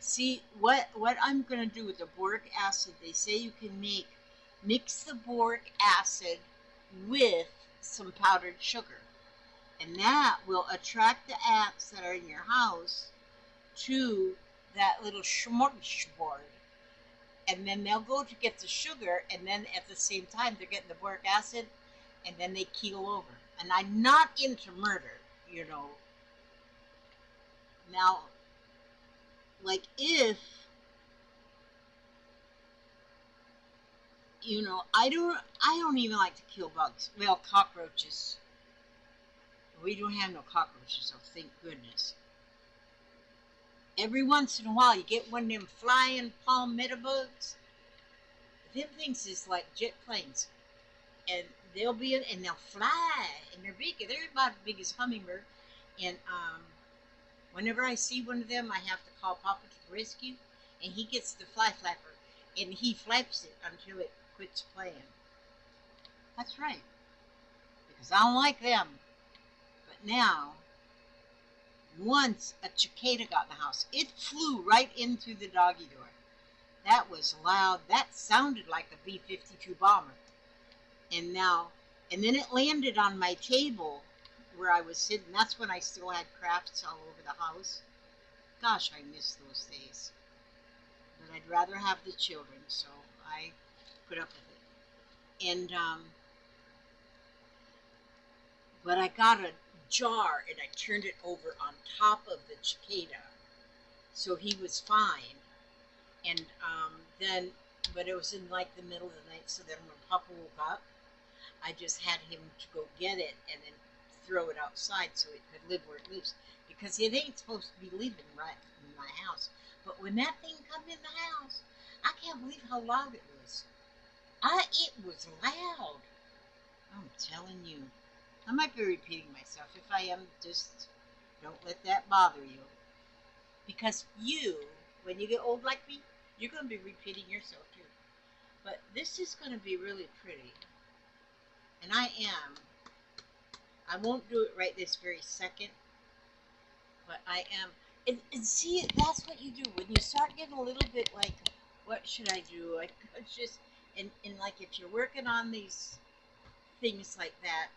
See, what I'm going to do with the boric acid, they say you can mix the boric acid with some powdered sugar. And that will attract the ants that are in your house to that little smorgasbord. And then they'll go to get the sugar, and then at the same time they're getting the boric acid, and then they keel over. And I'm not into murder, you know. Now, like if I don't even like to kill bugs. Well, cockroaches. We don't have no cockroaches, so thank goodness. Every once in a while, you get one of them flying palmetto bugs. Them things is like jet planes, and they'll fly, and they're big. They're about as big as hummingbird. And whenever I see one of them, I have to call Papa to the rescue, and he gets the fly flapper, and he flaps it until it quits playing. That's right, because I don't like them. But now, once a cicada got in the house, it flew right into the doggy door. That was loud. That sounded like a B-52 bomber. And now, and then it landed on my table where I was sitting. That's when I still had crafts all over the house. Gosh, I miss those days. But I'd rather have the children, so I put up with it. And but I got a jar and I turned it over on top of the cicada, so he was fine. And then, but it was in like the middle of the night, so then when Papa woke up, I just had him to go get it and then throw it outside so it could live where it lives, because it ain't supposed to be living right in my house. But when that thing come in the house, I can't believe how loud it was. It was loud. I'm telling you. I might be repeating myself. If I am, just don't let that bother you. Because when you get old like me, you're going to be repeating yourself too. But this is going to be really pretty. And I am. I won't do it right this very second, but I am. And see, that's what you do. When you start getting a little bit like, what should I do? It's just, and like if you're working on these things like that,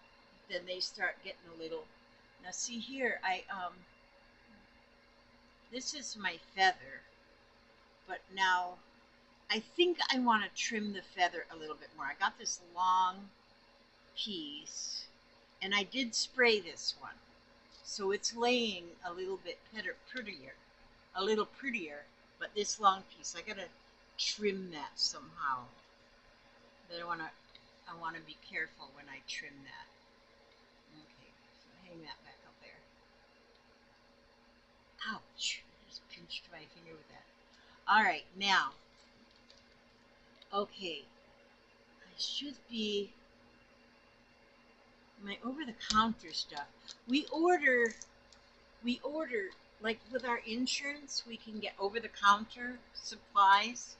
then they start getting a little. Now see here, this is my feather, but now I think I want to trim the feather a little bit more. I got this long piece, and I did spray this one, so it's laying a little bit prettier, a little prettier. But this long piece, I gotta trim that somehow. But I wanna be careful when I trim that. Okay, so hang that back up there. Ouch! I just pinched my finger with that. All right, now, okay, I should be my over-the-counter stuff. We order like with our insurance, we can get over-the-counter supplies,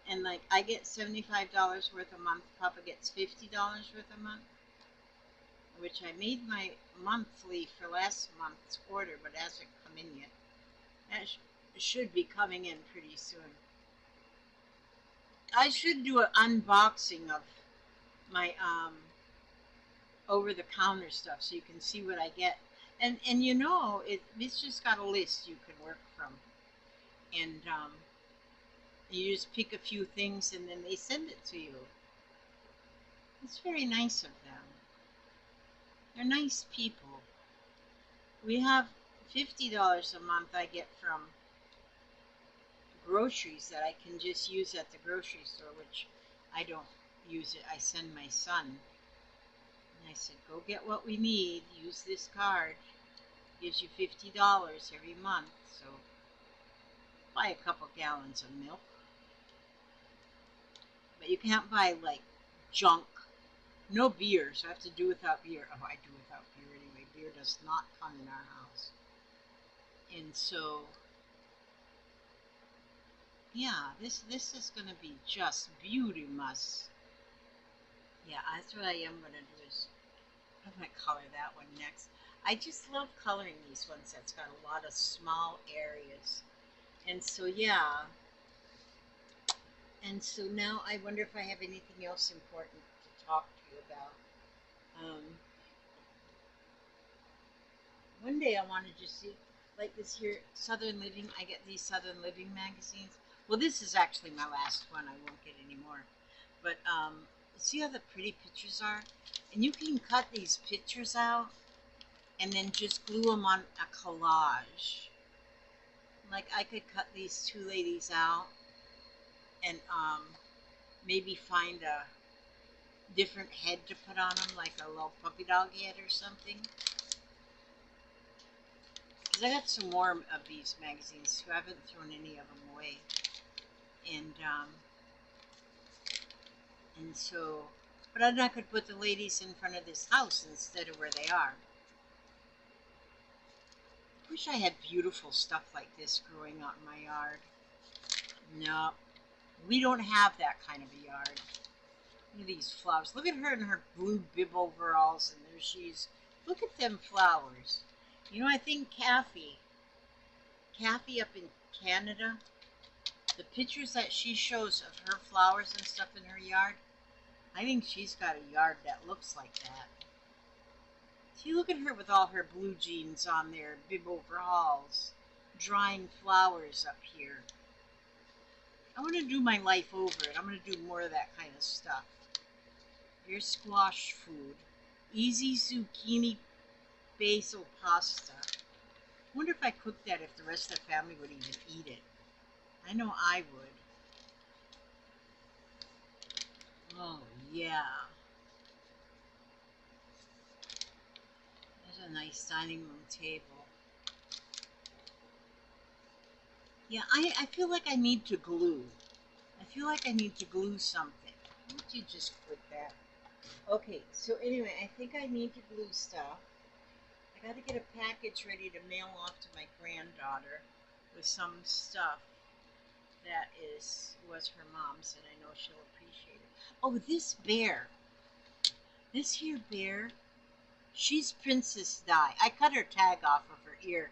and like I get $75 worth a month. Papa gets $50 worth a month, which I made my monthly for last month's order, but hasn't come in yet. That should be coming in pretty soon. I should do an unboxing of my over-the-counter stuff so you can see what I get. And it's just got a list you can work from, and you just pick a few things and then they send it to you. It's very nice of them. They're nice people. We have $50 a month I get from groceries that I can just use at the grocery store, which I don't use it. I send my son. And I said, go get what we need. Use this card. It gives you $50 every month. So buy a couple gallons of milk. But you can't buy like junk. No beer, so I have to do without beer. Oh, I do without beer anyway. Beer does not come in our house. And so, yeah, this is gonna be just beauty must. Yeah, that's what I am gonna do is I'm gonna color that one next. I just love coloring these ones that's got a lot of small areas. And so yeah, and so now I wonder if I have anything else important to talk to you about. Um, One day I want to just see, like this here, Southern Living. I get these Southern Living magazines. Well, this is actually my last one. I won't get any more. But see how the pretty pictures are? And you can cut these pictures out and then just glue them on a collage. Like I could cut these two ladies out and maybe find a different head to put on them, like a little puppy dog head or something. Because I got some more of these magazines too. I haven't thrown any of them away. And and so, but then I could put the ladies in front of this house instead of where they are. I wish I had beautiful stuff like this growing out in my yard. No, we don't have that kind of a yard. Look at these flowers. Look at her in her blue bib overalls, and there she is. Look at them flowers. You know, I think Kathy up in Canada, the pictures that she shows of her flowers and stuff in her yard, I think she's got a yard that looks like that. See, look at her with all her blue jeans on there, bib overalls, drying flowers up here. I want to do my life over, and I'm going to do more of that kind of stuff. Here's squash food. Easy zucchini basil pasta. I wonder if I cooked that, if the rest of the family would even eat it. I know I would. Oh, yeah. There's a nice dining room table. Yeah, I feel like I need to glue. I feel like I need to glue something. Why don't you just quit that? Okay, so anyway, I think I need to glue stuff. I got to get a package ready to mail off to my granddaughter with some stuff that was her mom's, and I know she'll appreciate it. Oh, this bear. This here bear, she's Princess Di. I cut her tag off of her ear.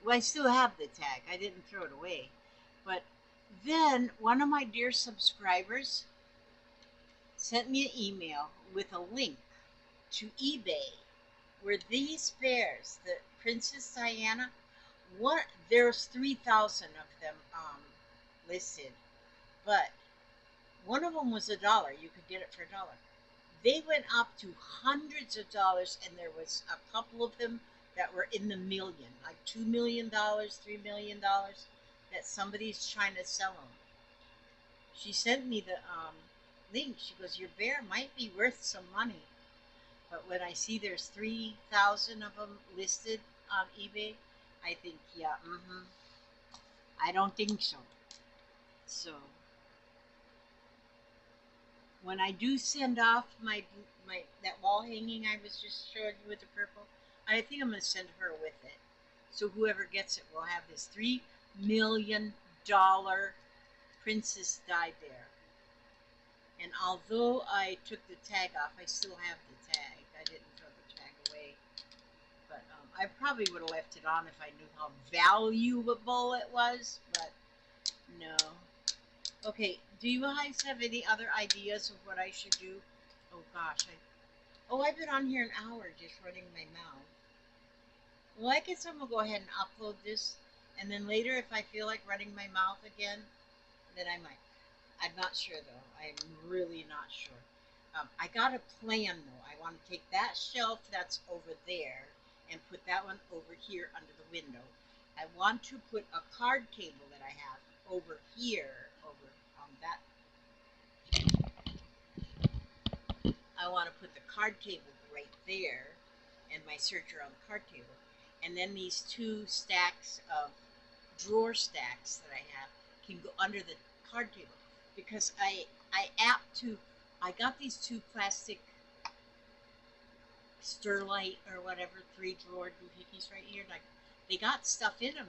Well, I still have the tag. I didn't throw it away. But then one of my dear subscribers sent me an email with a link to eBay where these bears, the Princess Diana, what there's 3,000 of them listed, but one of them was $1. You could get it for $1. They went up to hundreds of dollars, and there was a couple of them that were in the million, like $2 million, $3 million, that somebody's trying to sell them. She sent me the link. She goes, "Your bear might be worth some money." But when I see there's 3,000 of them listed on eBay, I think, yeah, I don't think so. So when I do send off my that wall hanging I was just showing you with the purple, I think I'm going to send her with it. So whoever gets it will have this $3 million Princess Di bear. And although I took the tag off, I still have the tag. I didn't throw the tag away. But I probably would have left it on if I knew how valuable it was. But no. Okay, do you guys have any other ideas of what I should do? Oh gosh, I've been on here an hour just running my mouth. Well, I guess I'm gonna go ahead and upload this, and then later, if I feel like running my mouth again, then I might. I'm not sure though. I'm really not sure. I got a plan though. I want to take that shelf that's over there and put that one over here under the window. I want to put a card table that I have over here, over on that. I want to put the card table right there and my searcher on the card table. And then these two stacks of drawer stacks that I have can go under the card table because I got these two plastic Sterlite or whatever 3 drawer doohickeys right here. Like they got stuff in them,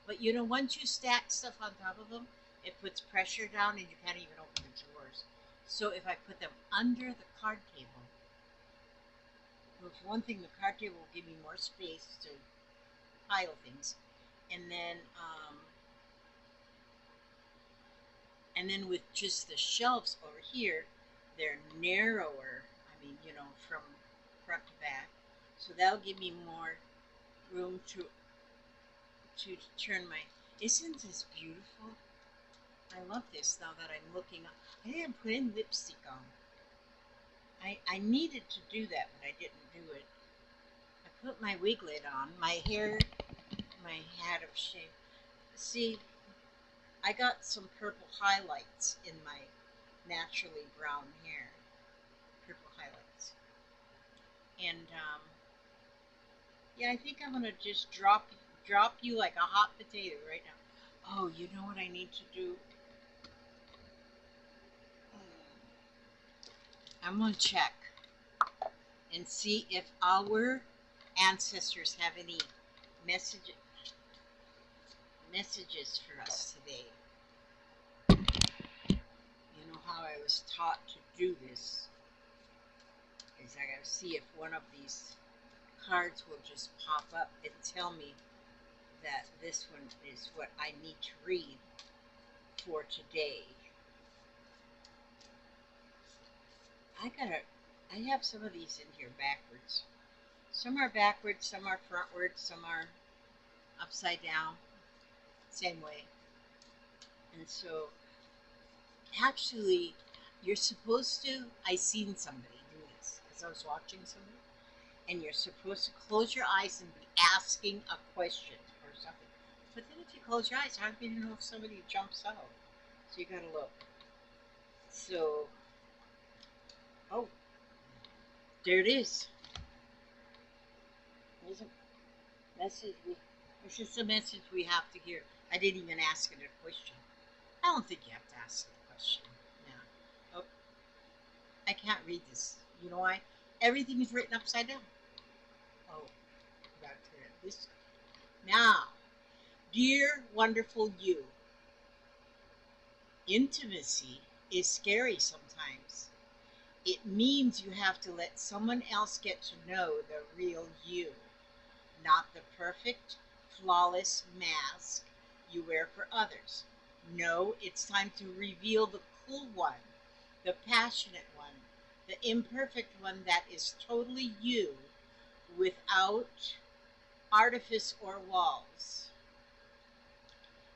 but you know once you stack stuff on top of them, it puts pressure down and you can't even open the drawers. So if I put them under the card table, well, for one thing, the card table will give me more space to pile things, and then with just the shelves over here, they're narrower. I mean, from front to back, so that'll give me more room to turn my. Isn't this beautiful? I love this now that I'm looking up. I didn't put in lipstick on. I needed to do that, but I didn't do it. I put my wiglet on. My hair, my hat of shame. See, I got some purple highlights in my naturally brown hair. Purple highlights. And yeah, I think I'm gonna just drop you like a hot potato right now. Oh, you know what I need to do? I'm gonna check and see if our ancestors have any message, messages for us today. You know how I was taught to do this is I gotta see if one of these cards will just pop up and tell me that this one is what I need to read for today. I have some of these in here backwards. Some are backwards, some are frontwards, some are upside down, same way. And so, actually, you're supposed to. I seen somebody do this as I was watching somebody, and you're supposed to close your eyes and be asking a question or something. But then, if you close your eyes, how do you know if somebody jumps out? So you gotta look. So, oh, there it is. There's a message. This is the message we have to hear. I didn't even ask it a question. I don't think you have to ask it a question. Yeah. Oh, I can't read this. You know why? Everything is written upside down. Oh, back to this. Now, dear wonderful you, intimacy is scary sometimes. It means you have to let someone else get to know the real you, not the perfect, flawless mask you wear for others. No, it's time to reveal the cool one, the passionate one, the imperfect one that is totally you without artifice or walls.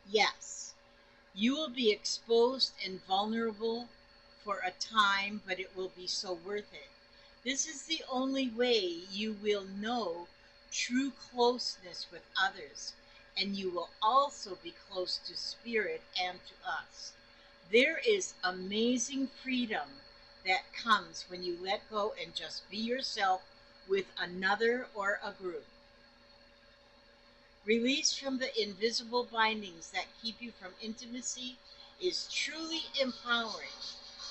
Yes, you will be exposed and vulnerable for a time, but it will be so worth it. This is the only way you will know true closeness with others, and you will also be close to spirit and to us. There is amazing freedom that comes when you let go and just be yourself with another or a group. Release from the invisible bindings that keep you from intimacy is truly empowering.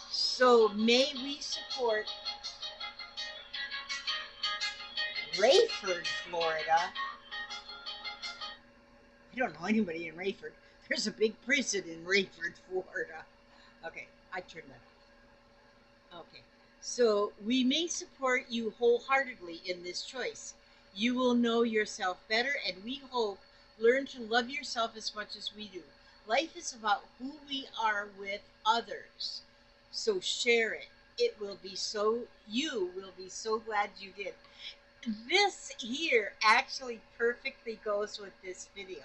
So may we support Rayford, Florida. I don't know anybody in Rayford. There's a big prison in Rayford, Florida. Okay, I turned that off. Okay, so we may support you wholeheartedly in this choice. You will know yourself better, and we hope learn to love yourself as much as we do. Life is about who we are with others. So share it. You will be so glad you did. This here actually perfectly goes with this video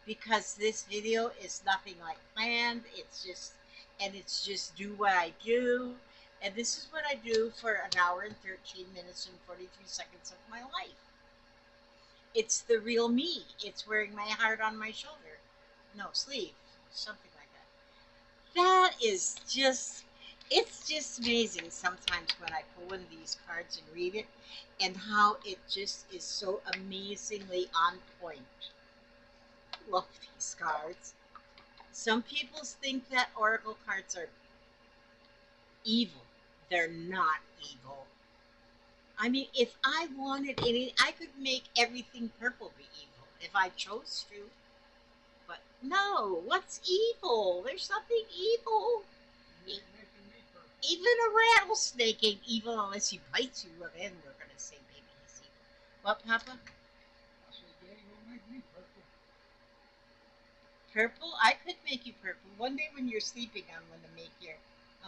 because this video is nothing like planned. It's just do what I do. And this is what I do for an hour and 13 minutes and 43 seconds of my life. It's the real me. It's wearing my heart on my shoulder. No, sleeve. Something like that. It's just amazing sometimes when I pull one of these cards and read it and how it just is so amazingly on point. Love these cards. Some people think that oracle cards are evil. They're not evil. I mean, if I wanted any, I could make everything purple be evil if I chose to. But no, what's evil? There's nothing evil. Even a rattlesnake ain't evil unless he bites you. Well, then we're gonna say maybe he's evil. What, Papa? Purple? I could make you purple. One day when you're sleeping, I'm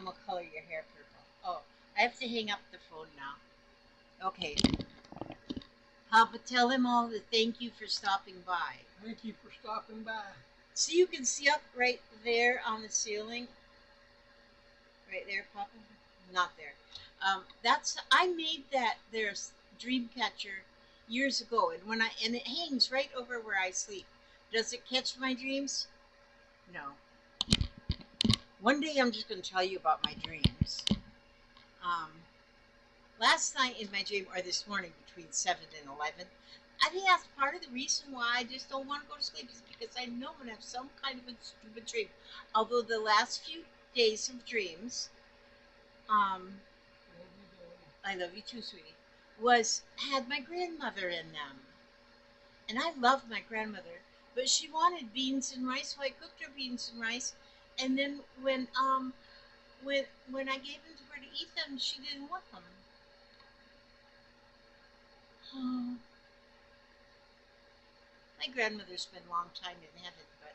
gonna color your hair purple. Oh, I have to hang up the phone now. Okay. Papa, tell them all to thank you for stopping by. Thank you for stopping by. So you can see up right there on the ceiling. Right there, Papa? Not there. I made that there's dream catcher years ago, and it hangs right over where I sleep. Does it catch my dreams? No. One day I'm just going to tell you about my dreams. Um, Last night in my dream, or this morning between 7 and 11, I think that's part of the reason why I just don't want to go to sleep is because I know I'm going to have some kind of a stupid dream. Although the last few days of dreams, um, I love you too, sweetie, had my grandmother in them. And I loved my grandmother, but she wanted beans and rice, so I cooked her beans and rice. And then when I gave them to her to eat them, she didn't want them. Oh, my grandmother spent a long time in heaven, but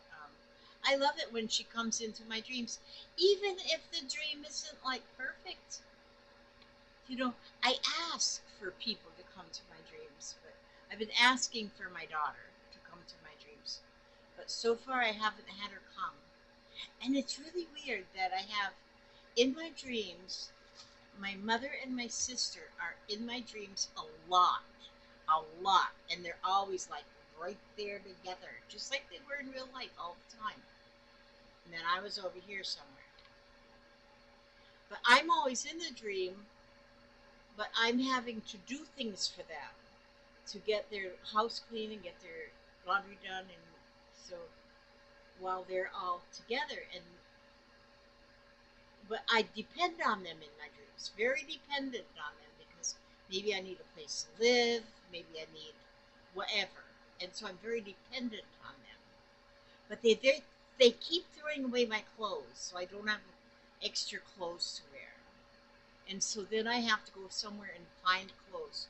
I love it when she comes into my dreams, even if the dream isn't like perfect. You know, I ask for people to come to my dreams, but I've been asking for my daughter to come to my dreams, but so far I haven't had her come. And it's really weird that I have in my dreams, my mother and my sister are in my dreams a lot, and they're always like right there together, just like they were in real life all the time. And then I was over here somewhere. But I'm always in the dream, but I'm having to do things for them to get their house clean and get their laundry done, and so while they're all together, and but I depend on them in my dreams, very dependent on them because maybe I need a place to live, maybe I need whatever, and so I'm very dependent on them. But they keep throwing away my clothes, so I don't have extra clothes to wear, and so then I have to go somewhere and find clothes.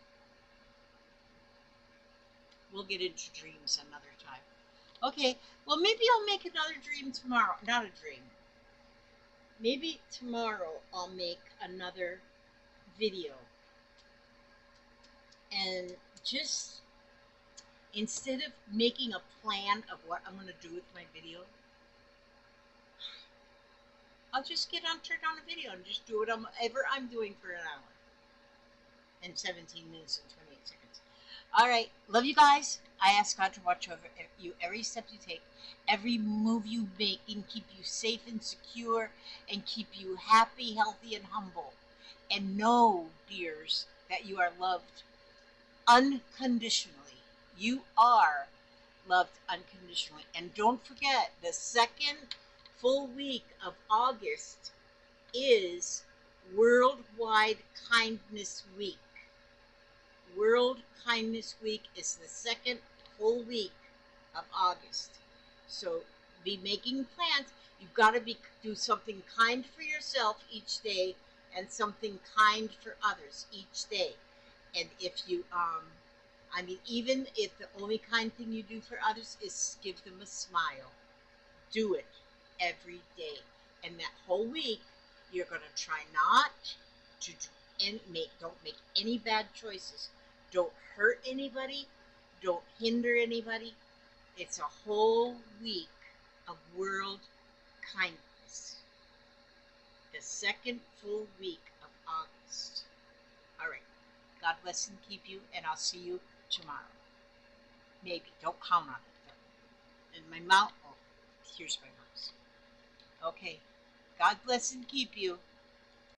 We'll get into dreams another time. Okay, well maybe I'll make another dream tomorrow. Not a dream. Maybe tomorrow I'll make another video and just instead of making a plan of what I'm going to do with my video, I'll just turn on a video and just do whatever I'm doing for an hour and 17 minutes and 28 seconds. All right, love you guys. I ask God to watch over you every step you take, every move you make, and keep you safe and secure, and keep you happy, healthy, and humble. And know, dears, that you are loved unconditionally. You are loved unconditionally. And don't forget, the second full week of August is Worldwide Kindness Week. World Kindness Week is the second full week of August. So be making plans. You've got to do something kind for yourself each day and something kind for others each day. And if you, even if the only kind thing you do for others is give them a smile, do it every day. And that whole week, you're going to try not to don't make any bad choices. Don't hurt anybody. Don't hinder anybody. It's a whole week of world kindness. The second full week of August. All right. God bless and keep you, and I'll see you tomorrow. Maybe. Don't count on it, though. And my mouth, oh, here's my mouse. Okay. God bless and keep you.